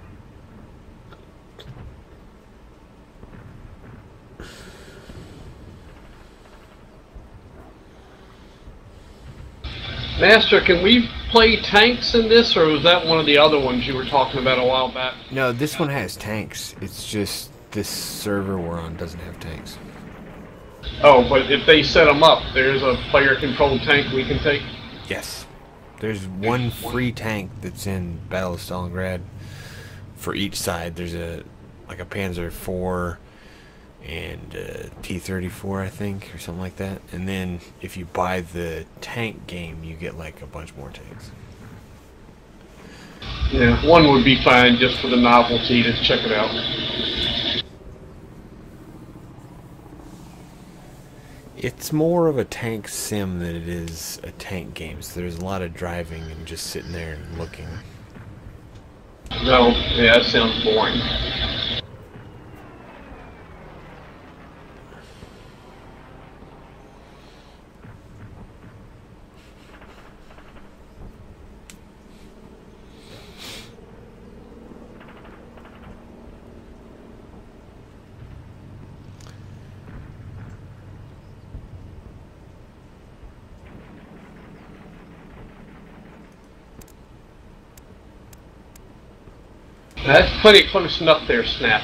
Master, can we play tanks in this, or was that one of the other ones you were talking about a while back? No, this one has tanks. It's just this server we're on doesn't have tanks. Oh, but if they set them up, there's a player-controlled tank we can take? Yes. There's one free tank that's in Battle of Stalingrad. For each side, there's a Panzer IV and a T-34, I think, or something like that. And then if you buy the tank game, you get like a bunch more tanks. Yeah, one would be fine just for the novelty to check it out. It's more of a tank sim than it is a tank game, so there's a lot of driving and just sitting there and looking. No, yeah, that sounds boring. That's pretty close enough there, Snap.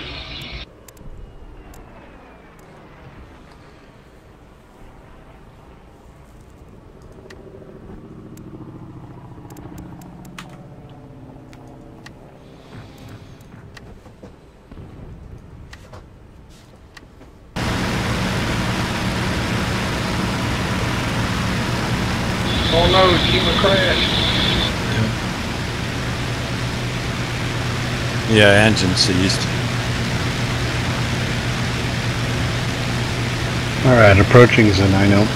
Steamer crashed. Yeah, engine seized. Alright, approaching Zenino.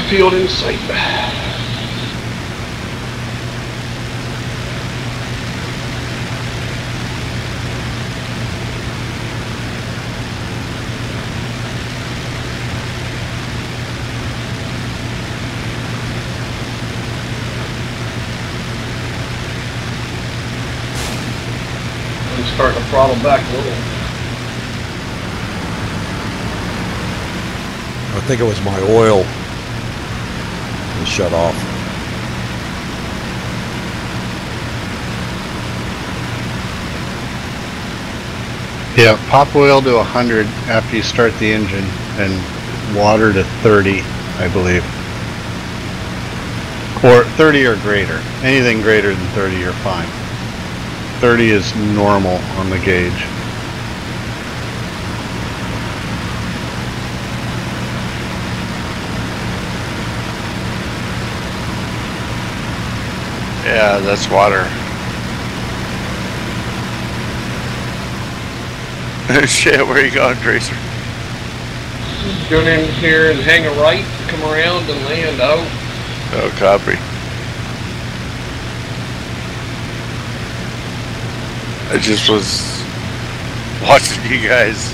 Field in sight. I'm starting to throttle back a little. I think it was my oil. Shut off. Yeah, pop oil to 100 after you start the engine, and water to 30, I believe. Or 30 or greater. Anything greater than 30, you're fine. 30 is normal on the gauge. Yeah, that's water. Shit, where you going, Tracer? Go in here and hang a right, come around and land out. Oh, copy. I just was watching you guys,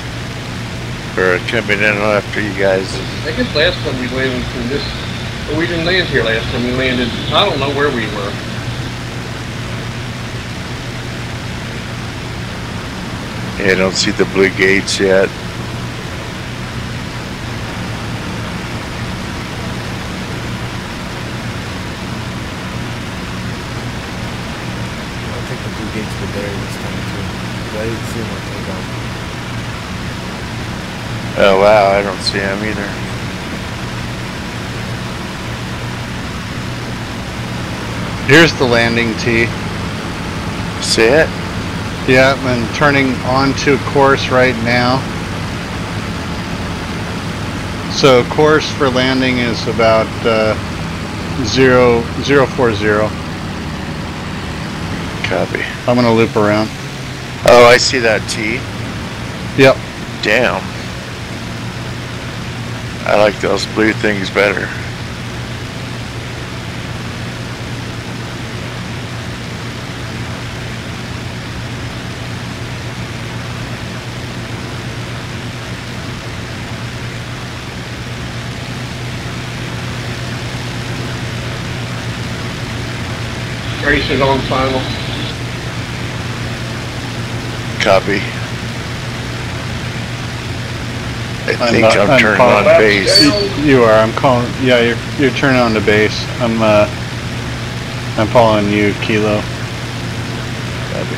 or coming in after you guys. I guess last time we landed from this, but we didn't land here last time. We landed, I don't know where we were. Yeah, I don't see the blue gates yet. I think the blue gates were there this time too. But I didn't see them on takeoff. Oh wow, I don't see them either. Here's the landing tee. See it? Yeah, I'm turning onto course right now. So course for landing is about 040. Copy. I'm gonna loop around. Oh, I see that T. Yep. Damn. I like those blue things better. Races on final. Copy. I think I'm turning on base. You are. I'm calling. Yeah, you're turning on the base. I'm following you, Kilo. Copy.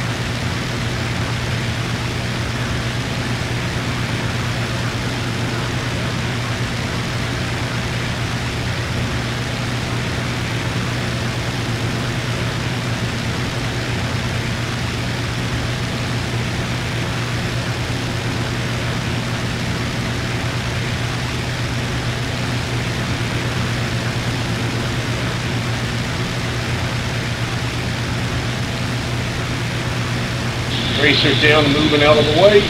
Racers down, moving out of the way.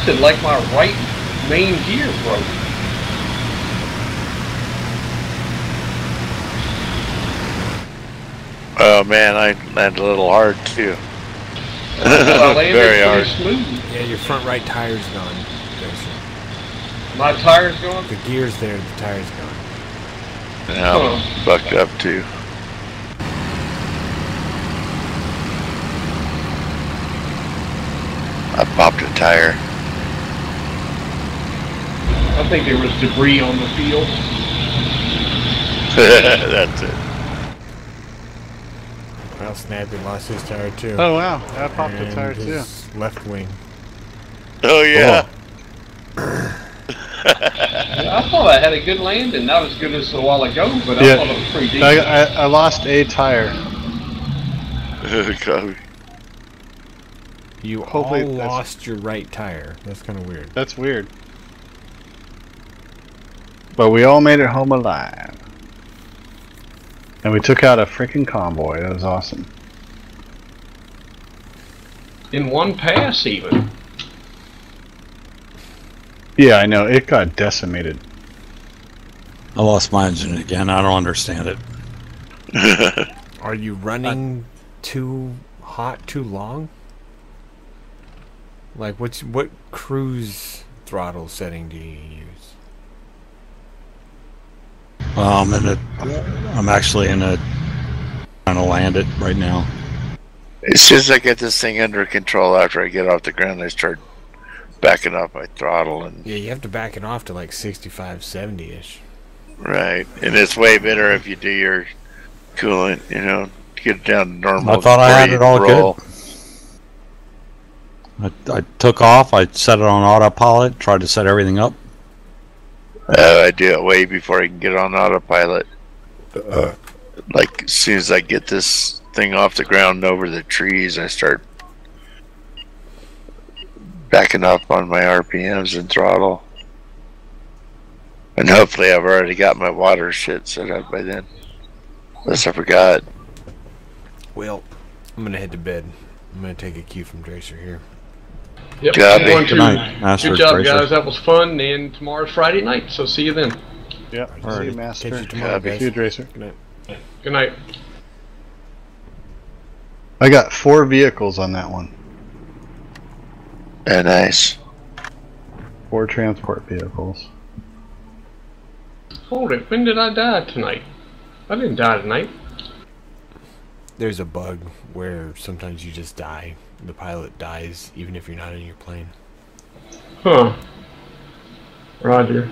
something like my right main gear broke. Oh man, I landed a little hard too. I landed Very hard. pretty smooth. Yeah, your front right tire's gone. My tire's gone? The gear's there, the tire's gone. Yeah, I'm bucked up too. I popped a tire. I think there was debris on the field. That's it. Well, Snappy lost his tire too. Oh wow, I popped a And tire too. his left wing. Oh yeah. I thought I had a good landing, not as good as a while ago, but I thought it was pretty decent. I lost a tire. You Hopefully all that's- lost your right tire. That's kind of weird. That's weird. But we all made it home alive. And we took out a freaking convoy. That was awesome. In one pass, even. Yeah, I know. It got decimated. I lost my engine again. I don't understand it. Are you running too hot too long? Like, what cruise throttle setting do you use? I'm actually in a trying to land it right now. As soon as I get this thing under control, after I get off the ground, I start backing off my throttle and Yeah, you have to back it off to like 65, 70-ish. right. And it's way better if you do your coolant, you know, get it down to normal. I thought I had before it you all roll. good. I took off. I set it on autopilot. Tried to set everything up. I do it way before I can get on autopilot. Like as soon as I get this thing off the ground and over the trees, I start backing up on my RPMs and throttle. And hopefully I've already got my water shit set up by then. Unless I forgot. Well, I'm gonna head to bed. I'm gonna take a cue from Tracer here. Yep. Got I'm it. going Good to. night, Master Good job, Tracer. guys. That was fun. And tomorrow's Friday night, so see you then. Yep. See Alright, you, Master. catch you tomorrow, guys. See you, Tracer. Good night. Good night. I got 4 vehicles on that one. Nice. 4 transport vehicles. Hold it. When did I die tonight? I didn't die tonight. There's a bug where sometimes you just die. The pilot dies even if you're not in your plane. Huh. Roger.